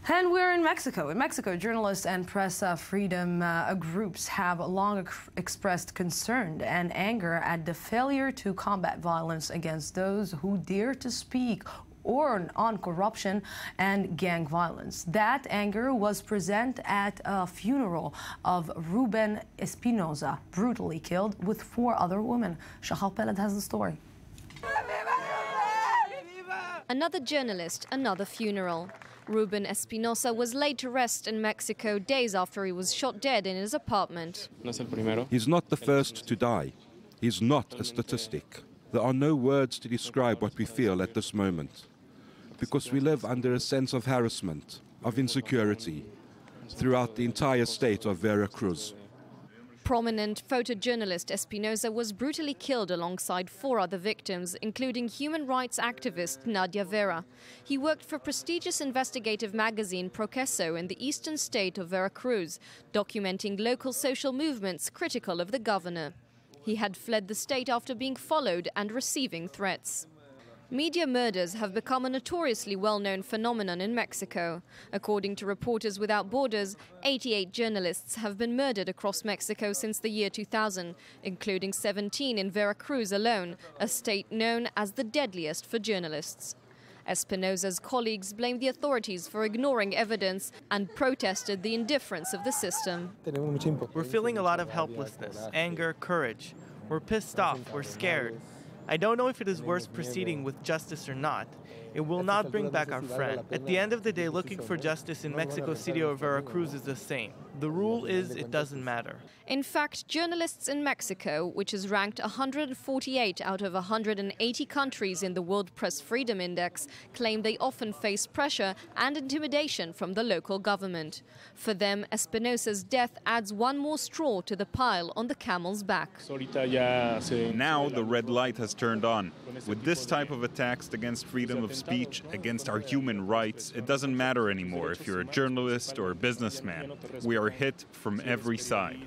And we're in Mexico. In Mexico, journalists and press freedom groups have long expressed concern and anger at the failure to combat violence against those who dare to speak on corruption and gang violence. That anger was present at a funeral of Ruben Espinoza, brutally killed with 4 other women. Shahal Peled has the story. Another journalist, another funeral. Ruben Espinosa was laid to rest in Mexico days after he was shot dead in his apartment. He's not the first to die. He's not a statistic. There are no words to describe what we feel at this moment, because we live under a sense of harassment, of insecurity, throughout the entire state of Veracruz. Prominent photojournalist Espinosa was brutally killed alongside 4 other victims, including human rights activist Nadia Vera. He worked for prestigious investigative magazine Proceso in the eastern state of Veracruz, documenting local social movements critical of the governor. He had fled the state after being followed and receiving threats. Media murders have become a notoriously well-known phenomenon in Mexico. According to Reporters Without Borders, 88 journalists have been murdered across Mexico since the year 2000, including 17 in Veracruz alone, a state known as the deadliest for journalists. Espinosa's colleagues blamed the authorities for ignoring evidence and protested the indifference of the system. We're feeling a lot of helplessness, anger, courage. We're pissed off, we're scared. I don't know if it is worth proceeding with justice or not. It will not bring back our friend. At the end of the day, looking for justice in Mexico City or Veracruz is the same. The rule is it doesn't matter. In fact, journalists in Mexico, which is ranked 148 out of 180 countries in the World Press Freedom Index, claim they often face pressure and intimidation from the local government. For them, Espinosa's death adds one more straw to the pile on the camel's back. Now the red light has turned on. With this type of attacks against freedom of speech, against our human rights, it doesn't matter anymore if you're a journalist or a businessman. We are hit from every side.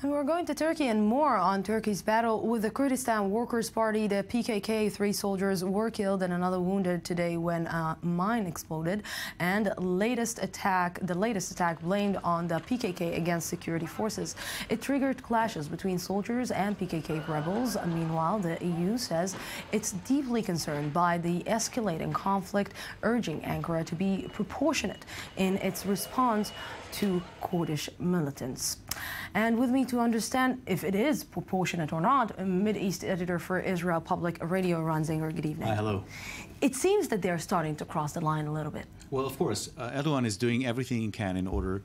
And we're going to Turkey and more on Turkey's battle with the Kurdistan Workers' Party. The PKK, 3 soldiers were killed and another wounded today when a mine exploded. And the latest attack blamed on the PKK against security forces. It triggered clashes between soldiers and PKK rebels. Meanwhile, the EU says it's deeply concerned by the escalating conflict, urging Ankara to be proportionate in its response to Kurdish militants. And with me to understand if it is proportionate or not, Mideast editor for Israel Public Radio, Ron Zinger. Good evening. Hi, hello. It seems that they're starting to cross the line a little bit. Well, of course, Erdogan is doing everything he can in order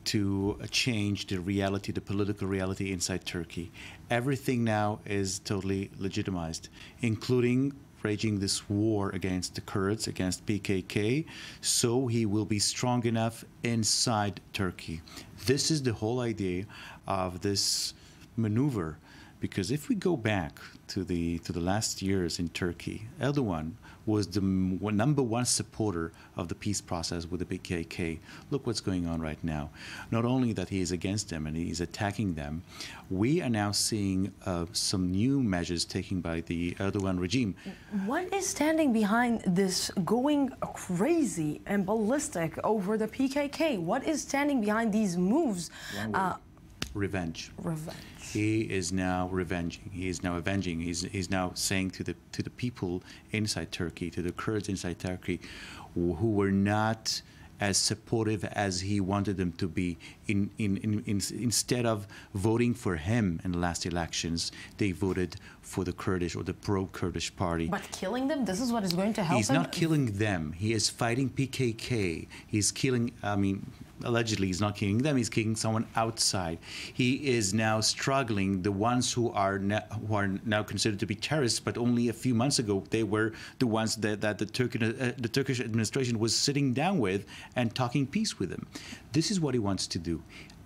to change the reality, the political reality inside Turkey. Everything now is totally legitimized, including waging this war against the Kurds, against PKK, so he will be strong enough inside Turkey. This is the whole idea of this maneuver, because if we go back to the last years in Turkey, Erdogan was the #1 supporter of the peace process with the PKK. Look what's going on right now. Not only that he is against them and he's attacking them, we are now seeing some new measures taken by the Erdogan regime. What is standing behind this going crazy and ballistic over the PKK? What is standing behind these moves? Revenge. Revenge. He is now revenging. He is now avenging. He's now saying to the people inside Turkey, to the Kurds inside Turkey, who were not as supportive as he wanted them to be. Instead of voting for him in the last elections, they voted for the Kurdish or the pro-Kurdish party. But killing them, this is what is going to help He's him? not killing them. He is fighting PKK. He's killing, allegedly he's not killing them, he's killing someone outside. He is now struggling the ones who are now considered to be terrorists, but only a few months ago they were the ones that the Turkish administration was sitting down with and talking peace with them. This is what he wants to do.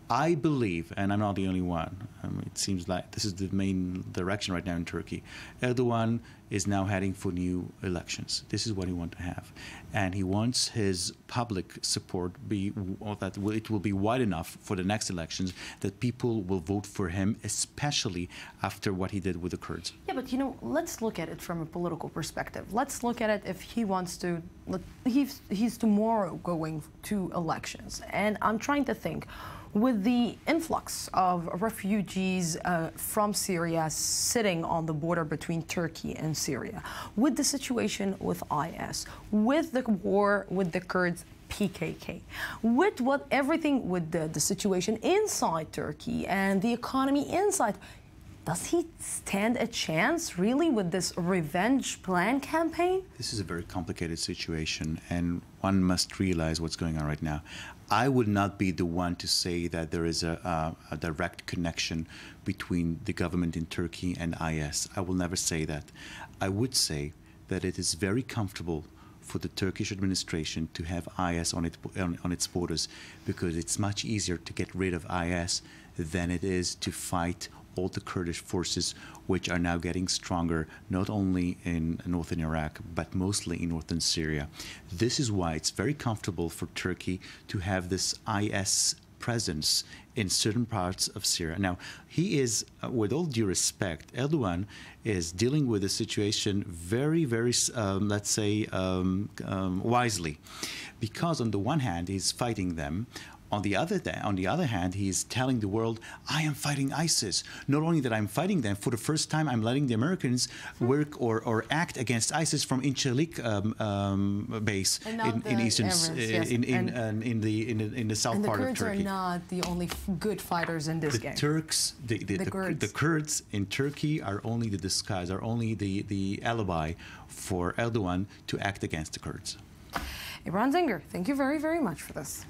I believe, and I'm not the only one, it seems like this is the main direction right now in Turkey. Erdogan is now heading for new elections. This is what he wants to have. And he wants his public support that it will be wide enough for the next elections that people will vote for him, especially after what he did with the Kurds. Yeah, but let's look at it from a political perspective. Let's look at it if he wants to, he's tomorrow going to elections. And I'm trying to think, with the influx of refugees from Syria sitting on the border between Turkey and Syria, with the situation with IS, with the war with the Kurds, PKK, with everything with the situation inside Turkey and the economy inside, Does he stand a chance, really, with this revenge plan campaign? This is a very complicated situation, and one must realize what's going on right now. I would not be the one to say that there is a direct connection between the government in Turkey and IS. I will never say that. I would say that it is very comfortable for the Turkish administration to have IS on its borders, because it's much easier to get rid of IS than it is to fight all the Kurdish forces, which are now getting stronger, not only in northern Iraq, but mostly in northern Syria. This is why it's very comfortable for Turkey to have this IS presence in certain parts of Syria. Now, he is, with all due respect, Erdogan is dealing with the situation very, very, let's say, wisely. Because on the one hand, he's fighting them. On the other hand, he's telling the world, I am fighting ISIS. Not only that I'm fighting them, for the first time I'm letting the Americans work or act against ISIS from Incirlik base in eastern, in the south part of Turkey. And the Kurds are not the only good fighters in this game. The Kurds in Turkey are only the disguise, are only the alibi for Erdogan to act against the Kurds. Imran Zinger, thank you very, very much for this.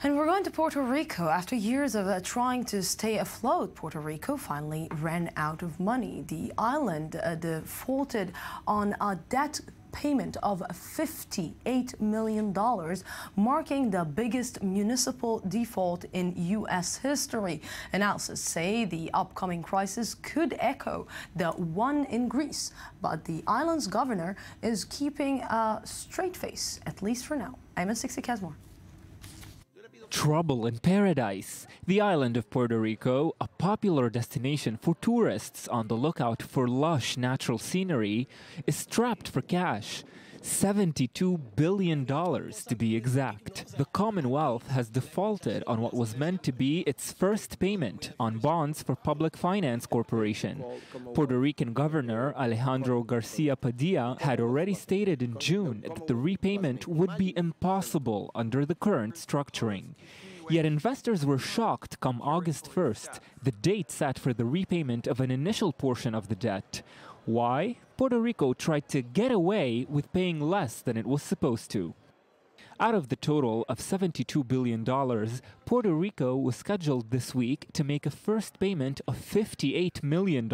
And we're going to Puerto Rico. After years of trying to stay afloat, Puerto Rico finally ran out of money. The island defaulted on a debt payment of $58 million, marking the biggest municipal default in U.S. history. Analysts say the upcoming crisis could echo the one in Greece, but the island's governor is keeping a straight face, at least for now. I'm in 60 Casmore. Trouble in paradise. The island of Puerto Rico, a popular destination for tourists on the lookout for lush natural scenery, is strapped for cash. $72 billion to be exact. The Commonwealth has defaulted on what was meant to be its first payment on bonds for Public Finance Corporation. Puerto Rican Governor Alejandro Garcia Padilla had already stated in June that the repayment would be impossible under the current structuring. Yet investors were shocked come August 1st, the date set for the repayment of an initial portion of the debt. Why? Puerto Rico tried to get away with paying less than it was supposed to. Out of the total of $72 billion, Puerto Rico was scheduled this week to make a first payment of $58 million.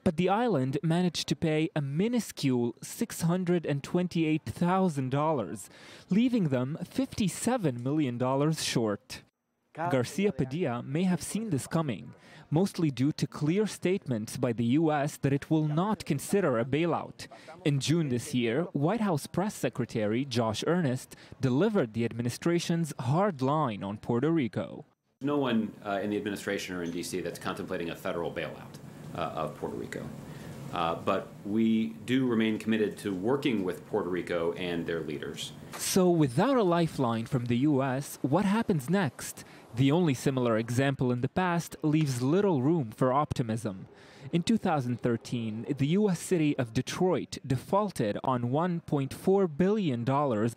But the island managed to pay a minuscule $628,000, leaving them $57 million short. Garcia Padilla may have seen this coming, mostly due to clear statements by the U.S. that it will not consider a bailout. In June this year, White House Press Secretary Josh Earnest delivered the administration's hard line on Puerto Rico. No one in the administration or in D.C. that's contemplating a federal bailout of Puerto Rico. But we do remain committed to working with Puerto Rico and their leaders. So without a lifeline from the U.S., what happens next? The only similar example in the past leaves little room for optimism. In 2013, the U.S. city of Detroit defaulted on $1.4 billion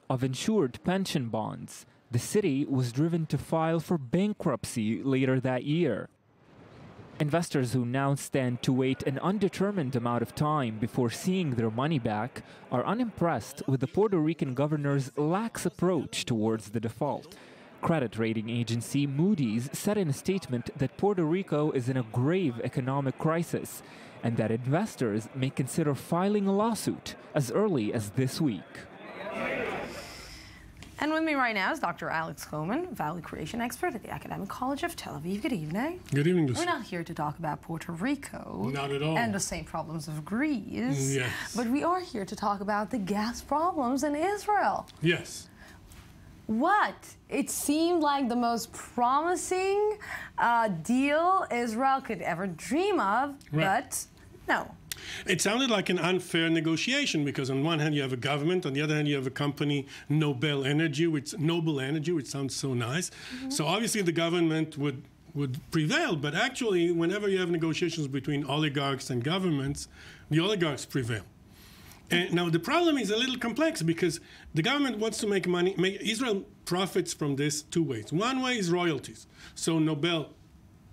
of insured pension bonds. The city was driven to file for bankruptcy later that year. Investors who now stand to wait an undetermined amount of time before seeing their money back are unimpressed with the Puerto Rican governor's lax approach towards the default. Credit rating agency Moody's said in a statement that Puerto Rico is in a grave economic crisis and that investors may consider filing a lawsuit as early as this week. And with me right now is Dr. Alex Coleman, value creation expert at the Academic College of Tel Aviv. Good evening. Good evening, Lucy. We're not here to talk about Puerto Rico. Not at all. And the same problems of Greece. Yes. But we are here to talk about the gas problems in Israel. Yes. What? It seemed like the most promising deal Israel could ever dream of, but no. It sounded like an unfair negotiation because on one hand you have a government, on the other hand you have a company, Noble Energy, which sounds so nice. Mm-hmm. So obviously the government would prevail, but actually whenever you have negotiations between oligarchs and governments, the oligarchs prevail. And now the problem is a little complex because the government wants to make money. Israel profits from this two ways. One way is royalties. So Noble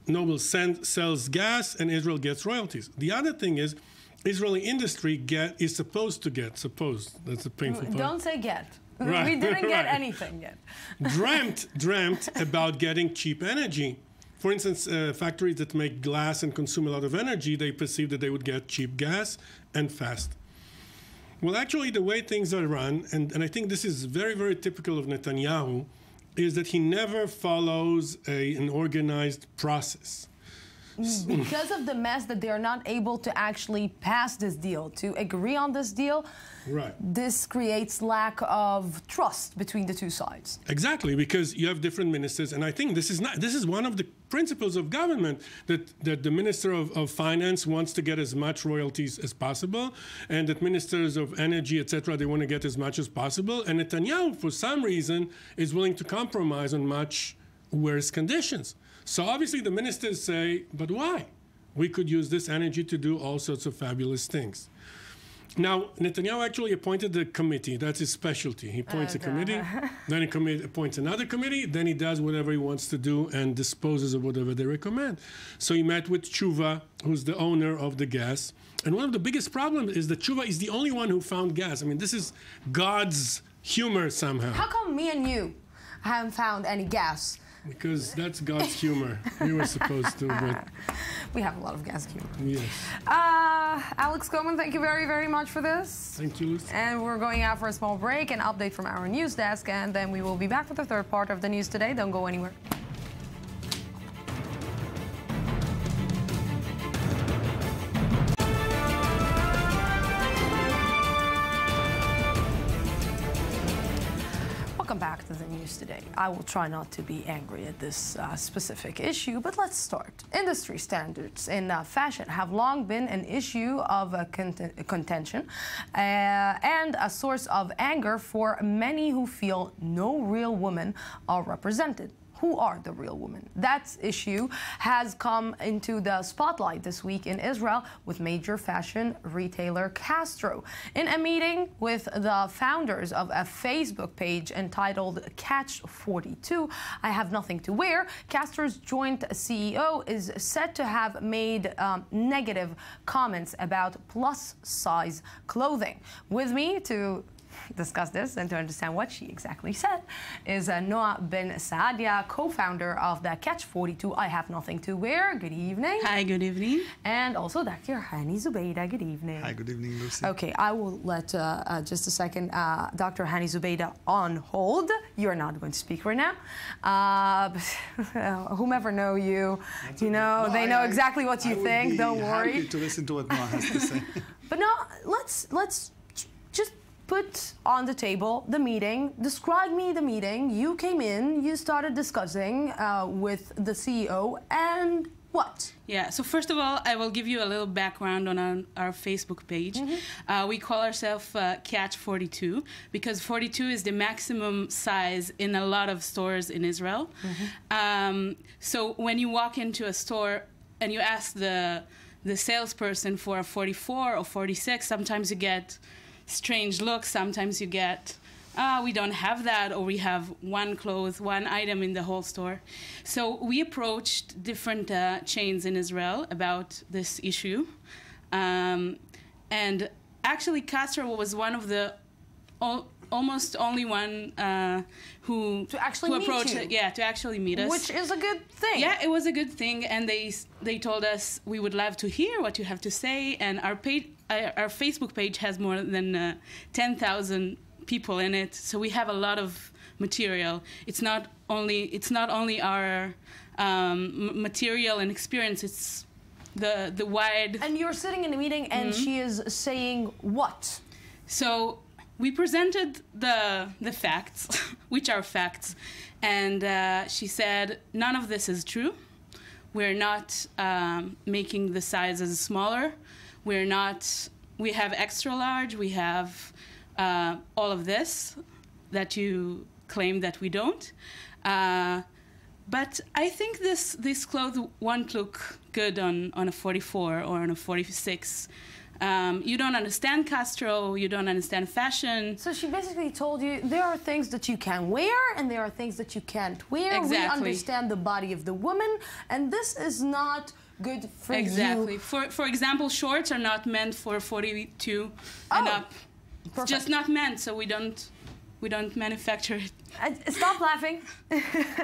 Noble sells gas and Israel gets royalties. The other thing is Israeli industry is supposed to get, that's a painful point. Don't say get. Right. We didn't get Right. anything yet. dreamt about getting cheap energy. For instance, factories that make glass and consume a lot of energy, they perceive that they would get cheap gas and fast. Well, actually, the way things are run, and I think this is very, very typical of Netanyahu, is that he never follows an organized process. Because of the mess that they're not able to actually pass this deal, to agree on this deal, right. This creates lack of trust between the two sides. Exactly, because you have different ministers, and I think this is one of the principles of government, that the Minister of Finance wants to get as much royalties as possible, and that ministers of energy, etc., they want to get as much as possible, and Netanyahu, for some reason, is willing to compromise on much worse conditions. So obviously the ministers say, but why? We could use this energy to do all sorts of fabulous things. Now, Netanyahu actually appointed a committee. That's his specialty. He appoints a committee, then he appoints another committee, then he does whatever he wants to do and disposes of whatever they recommend. So he met with Tshuva, who's the owner of the gas. And one of the biggest problems is that Tshuva is the only one who found gas. I mean, this is God's humor somehow. How come me and you haven't found any gas? Because that's God's humor. We were supposed to, but... We have a lot of gas humor. Yes. Alex Coleman, thank you very, very much for this. Thank you, Lucy. And we're going out for a small break, an update from our news desk, and then we will be back with the third part of the news today. Don't go anywhere. Welcome back to the news today. I will try not to be angry at this specific issue, but let's start. Industry standards in fashion have long been an issue of contention and a source of anger for many who feel no real women are represented. Who are the real women? That issue has come into the spotlight this week in Israel with major fashion retailer Castro. In a meeting with the founders of a Facebook page entitled Catch 42, I Have Nothing to Wear, Castro's joint CEO is said to have made negative comments about plus-size clothing. With me to discuss this and to understand what she exactly said is Noah Ben Saadia, co-founder of the Catch 42 I Have Nothing to Wear. Good evening. Hi, good evening. And also Dr. Hani Zubaydah. Good evening. Hi, good evening, Lucy. Okay, I will let just a second Dr. Hani Zubaydah on hold. You're not going to speak right now. Whomever know you, you know, they know exactly what you think. Don't worry. Happy to listen to what Noah has to say. But now let's just put on the table the meeting. Describe me the meeting. You came in, you started discussing with the CEO, and what? Yeah, so first of all, I will give you a little background on our Facebook page. We call ourselves Catch 42 because 42 is the maximum size in a lot of stores in Israel. So when you walk into a store and you ask the salesperson for a 44 or 46, sometimes you get strange looks. Sometimes you get, we don't have that, or we have one item in the whole store. So we approached different chains in Israel about this issue. And actually, Castro was one of the almost only one who approached meet you. Yeah, to actually meet us, which is a good thing. Yeah, it was a good thing, and they told us we would love to hear what you have to say. And our Facebook page has more than 10,000 people in it, so we have a lot of material. It's not only our material and experience. It's the wide. And you're sitting in a meeting, and she is saying what? So we presented the facts, which are facts, and she said none of this is true. We're not making the sizes smaller. We have extra large. We have all of this that you claim that we don't. But I think this clothes won't look good on a 44 or on a 46. You don't understand Castro, you don't understand fashion. So she basically told you there are things that you can wear and there are things that you can't wear. Exactly. We understand the body of the woman, and this is not good for you. Exactly. For example, shorts are not meant for 42 and up. Perfect. It's just not meant, so we don't manufacture it. Stop laughing.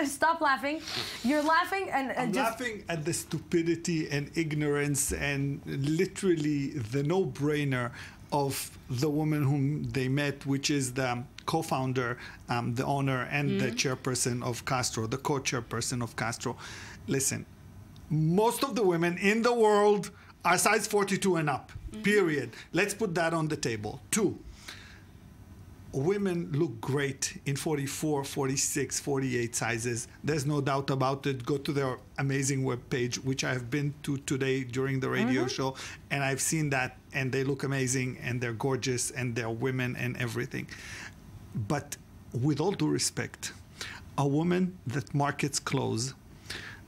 Stop laughing. You're laughing and I'm laughing at the stupidity and ignorance and literally the no-brainer of the woman whom they met, which is the co-founder, the owner, and the chairperson of Castro, the co-chairperson of Castro. Listen, most of the women in the world are size 42 and up, period. Let's put that on the table. 2, women look great in 44, 46, 48 sizes. There's no doubt about it. Go to their amazing webpage, which I have been to today during the radio show, and I've seen that, and they look amazing, and they're gorgeous, and they're women and everything. But with all due respect, a woman that markets clothes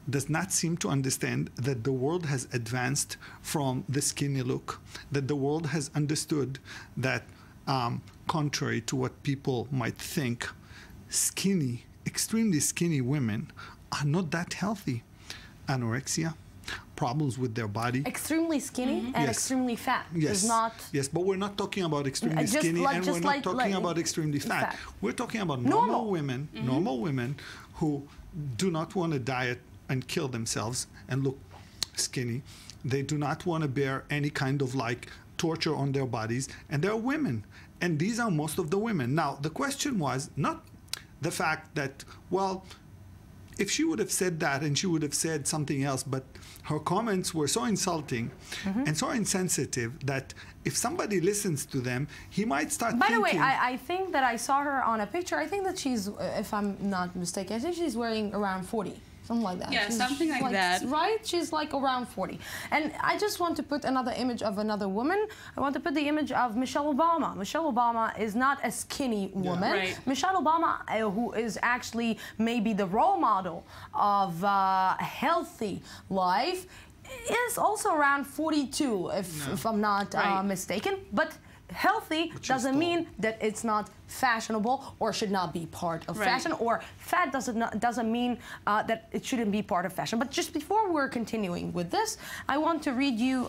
does not seem to understand that the world has advanced from the skinny look, that the world has understood that contrary to what people might think, skinny, extremely skinny women are not that healthy. Anorexia, problems with their body. Extremely skinny and extremely fat. Yes. Is not Yes, but we're not talking about extremely skinny and we're not talking about extremely fat. We're talking about normal women, normal women who do not want to diet and kill themselves and look skinny. They do not want to bear any kind of like torture on their bodies, and they're women. And these are most of the women. Now, the question was not the fact that, well, if she would have said that and she would have said something else, but her comments were so insulting and so insensitive that if somebody listens to them, he might start thinking... By the way, I think that I saw her on a picture. I think that she's, if I'm not mistaken, I think she's wearing around 40. Something like that. Yeah, something like that. Right? She's like around 40. And I just want to put another image of another woman. I want to put the image of Michelle Obama. Michelle Obama is not a skinny woman. Right. Michelle Obama, who is actually maybe the role model of a healthy life, is also around 42, if I'm not mistaken. But healthy doesn't mean that it's not fashionable or should not be part of fashion, or fat doesn't mean that it shouldn't be part of fashion. But just before we're continuing with this, I want to read you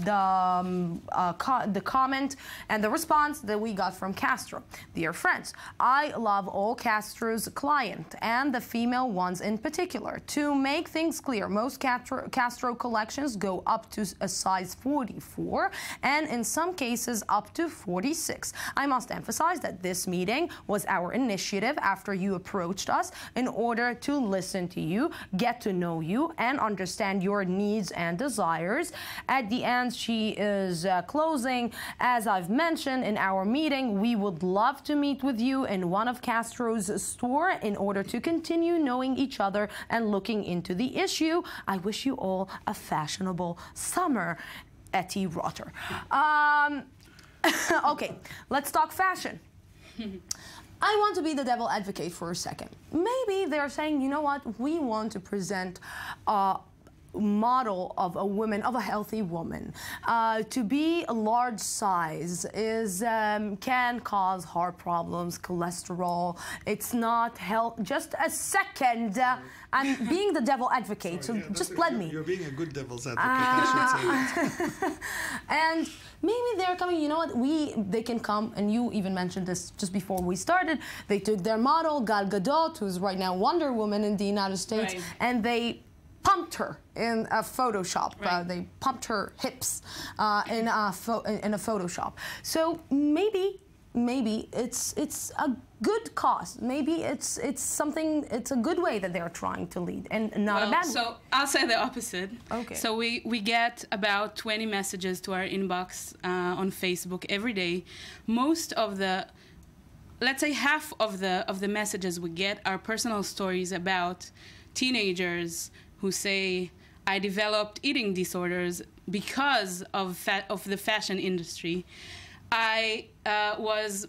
the comment and the response that we got from Castro. Dear friends, I love all Castro's clients and the female ones in particular. To make things clear, most Castro collections go up to a size 44 and in some cases up to 46. I must emphasize that this meeting was our initiative after you approached us in order to listen to you, get to know you, and understand your needs and desires. At the end, she is closing. As I've mentioned in our meeting, we would love to meet with you in one of Castro's store in order to continue knowing each other and looking into the issue. I wish you all a fashionable summer. Etty Rotter. Okay, let's talk fashion. I want to be the devil advocate for a second. Maybe they're saying, you know what, we want to present a model of a woman, of a healthy woman. To be a large size is can cause heart problems, cholesterol. It's not health. Just a second. I'm being the devil advocate, so just let me. You're being a good devil's advocate, I should say. And maybe they're coming, you know what, they can come, and you even mentioned this just before we started. They took their model, Gal Gadot, who's right now Wonder Woman in the United States, and they pumped her in a Photoshop. They pumped her hips in a Photoshop. So maybe it's a good cause. Maybe it's something. It's a good way that they're trying to lead, and not a bad way. So I'll say the opposite. Okay. So we get about 20 messages to our inbox on Facebook every day. Most of the, let's say half of the messages we get are personal stories about teenagers who say, I developed eating disorders because of the fashion industry. I was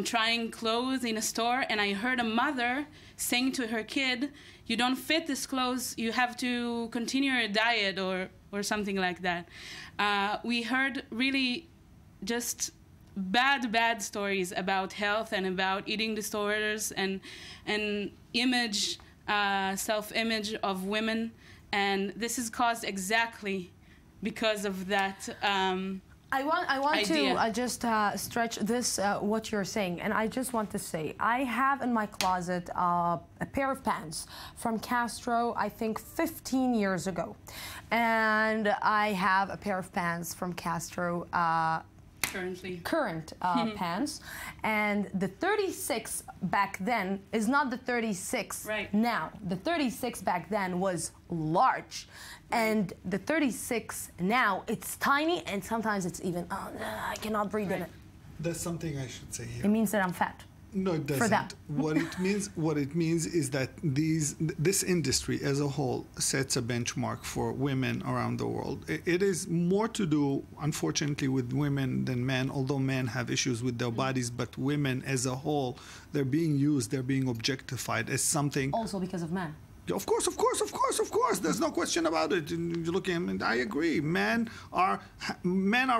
trying clothes in a store, and I heard a mother saying to her kid, you don't fit this clothes, you have to continue your diet or or something like that. We heard really just bad stories about health and about eating disorders and image, self-image of women, and this is caused exactly because of that. I want idea. to just stretch this, what you're saying, and I just want to say, I have in my closet a pair of pants from Castro, I think 15 years ago. And I have a pair of pants from Castro current pants, and the 36 back then is not the 36 now. The 36 back then was large, and the 36 now, it's tiny, and sometimes it's even, I cannot breathe in it. There's something I should say here. It means that I'm fat. No, it doesn't. For that. What it means is that this industry as a whole sets a benchmark for women around the world. It is more to do, unfortunately, with women than men, although men have issues with their bodies, but women as a whole, they're being used, they're being objectified as something. Also because of men. Of course. There's no question about it. And you're looking, and I agree. Men are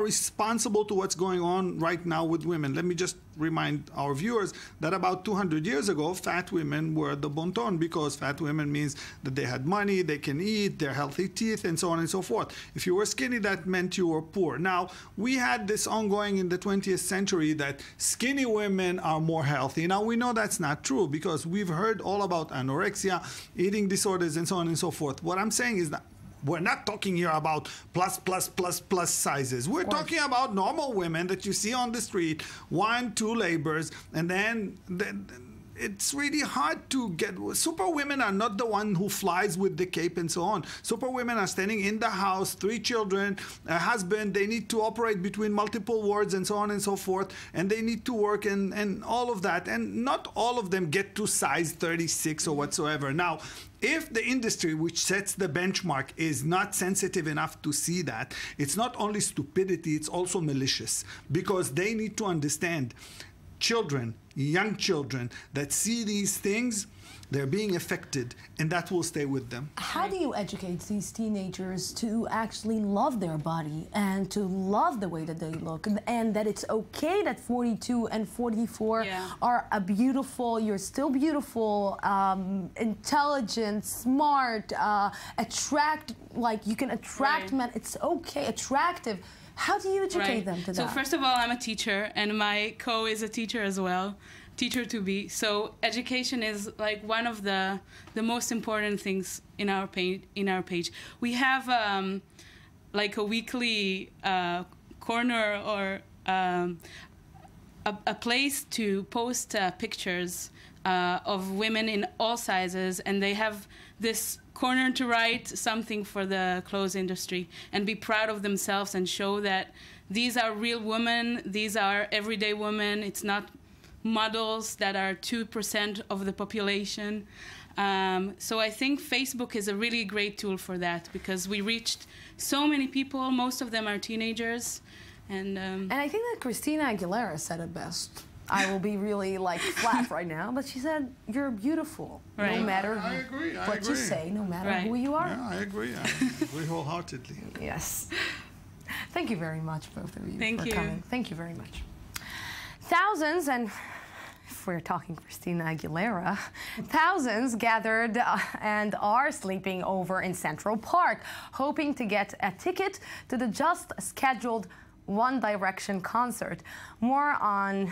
responsible to what's going on right now with women. Let me just remind our viewers that about 200 years ago, fat women were the bon ton, because fat women means that they had money, they can eat, they're healthy teeth, and so on and so forth. If you were skinny, that meant you were poor. Now, we had this ongoing in the 20th century that skinny women are more healthy. Now, we know that's not true, because we've heard all about anorexia, eating disorders, and so on and so forth. What I'm saying is that we're not talking here about plus sizes. We're talking about normal women that you see on the street, 1, 2 labors, and then it's really hard to get. Super women are not the one who flies with the cape and so on. Super women are standing in the house, 3 children, a husband. They need to operate between multiple wards and so on and so forth, and they need to work and all of that. And not all of them get to size 36 or whatsoever. Now, if the industry which sets the benchmark is not sensitive enough to see that, it's not only stupidity, it's also malicious, because they need to understand children, young children that see these things, they're being affected, and that will stay with them. How do you educate these teenagers to actually love their body and to love the way that they look, and that it's okay that 42 and 44 are a beautiful, you're still beautiful, intelligent, smart, like you can attract men, it's okay, attractive. How do you educate them to that? So first of all, I'm a teacher, and my co is a teacher as well, teacher to be. So education is like one of the most important things in our page. We have like a weekly corner or a place to post pictures of women in all sizes, and they have this corner to write something for the clothes industry and be proud of themselves and show that these are real women, these are everyday women, it's not models that are 2% of the population. So I think Facebook is a really great tool for that, because we reached so many people, most of them are teenagers. And I think that Christina Aguilera said it best. I will be really like flat right now, but she said, you're beautiful, no matter what you say, no matter who you are. Yeah, I agree wholeheartedly. Yes. Thank you very much, both of you, for coming. Thank you very much. Thousands, and if we're talking Christina Aguilera, thousands gathered and are sleeping over in Central Park, hoping to get a ticket to the just scheduled One Direction concert. More on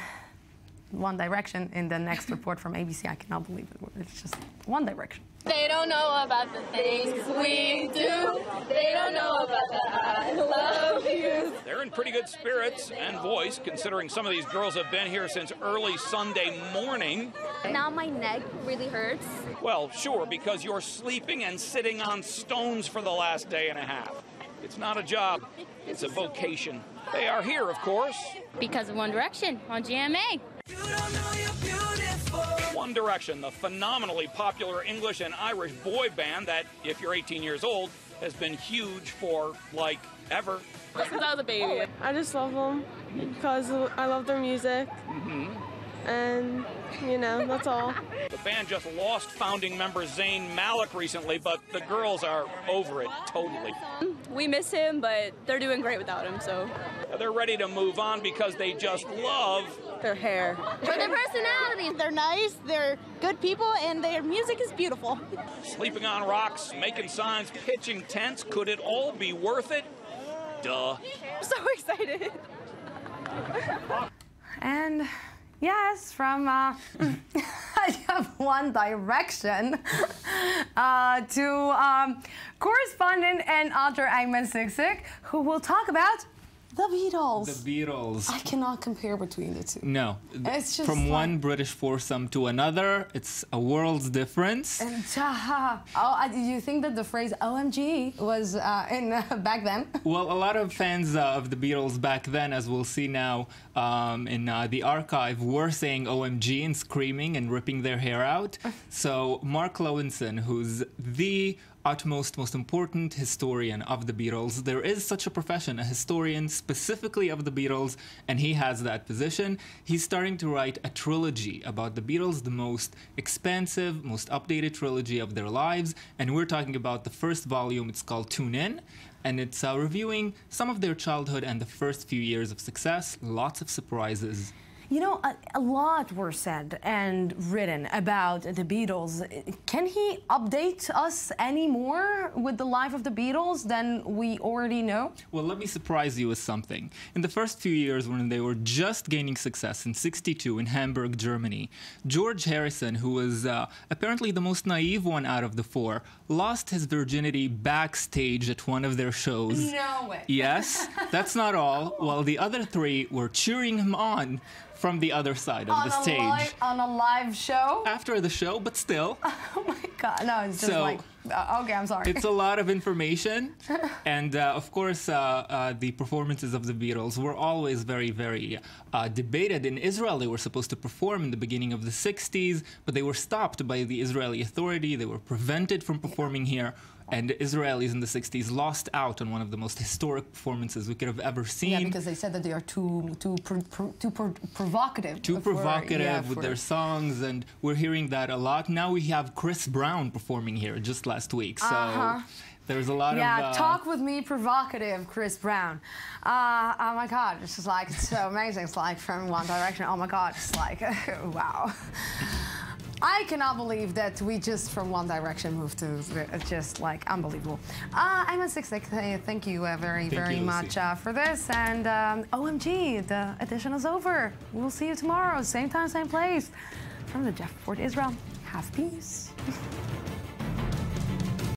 One Direction in the next report from ABC. I cannot believe it. It's just One Direction. They don't know about the things we do. They don't know about the I love you. They're in pretty good spirits and voice, considering some of these girls have been here since early Sunday morning. Now my neck really hurts. Well, sure, because you're sleeping and sitting on stones for the last day and a half. It's not a job, it's a vocation. They are here, of course, because of One Direction on GMA. One Direction, the phenomenally popular English and Irish boy band that, if you're 18 years old, has been huge for, like, ever. Since I was a baby. I just love them because I love their music. and, you know, that's all. The band just lost founding member Zayn Malik recently, but the girls are over it totally. We miss him, but they're doing great without him, so. They're ready to move on because they just love their hair. For their personalities. They're nice, they're good people, and their music is beautiful. Sleeping on rocks, making signs, pitching tents. Could it all be worth it? Duh. I'm so excited. And yes, from One Direction to correspondent and author Ayman Siksik, who will talk about the Beatles. The Beatles. I cannot compare between the two. No. It's just from like, one British foursome to another, it's a world's difference. And you think that the phrase OMG was in back then? Well, a lot of fans of the Beatles back then, as we'll see now in the archive, were saying OMG and screaming and ripping their hair out. So Mark Lewinson, who's the utmost, most important historian of the Beatles. There is such a profession, a historian specifically of the Beatles, and he has that position. He's starting to write a trilogy about the Beatles, the most expansive, most updated trilogy of their lives, and we're talking about the first volume. It's called Tune In, and it's reviewing some of their childhood and the first few years of success. Lots of surprises. You know, a lot were said and written about the Beatles. Can he update us any more with the life of the Beatles than we already know? Well, let me surprise you with something. In the first few years when they were just gaining success in '62 in Hamburg, Germany, George Harrison, who was apparently the most naive one out of the four, lost his virginity backstage at one of their shows. No way. Yes, that's not all. While the other three were cheering him on from the other side of the stage. On a live show? After the show, but still. Oh my God, no, it's just like, okay, I'm sorry. It's a lot of information. And of course, the performances of the Beatles were always very, very debated. In Israel, they were supposed to perform in the beginning of the 60s, but they were stopped by the Israeli Authority. They were prevented from performing here. And the Israelis in the 60s lost out on one of the most historic performances we could have ever seen. Yeah, because they said that they are too provocative. Too provocative with their songs, and we're hearing that a lot. Now we have Chris Brown performing here just last week, so there's a lot of... Yeah, talk with me, provocative Chris Brown. Oh my God, it's just like, it's so amazing. It's like from One Direction. Oh my God, it's like, wow. I cannot believe that we just from One Direction moved to just like unbelievable. Ayman Siksik, thank you very much for this. And OMG, the edition is over. We'll see you tomorrow, same time, same place. From the Jaffa Port, Israel. Have peace.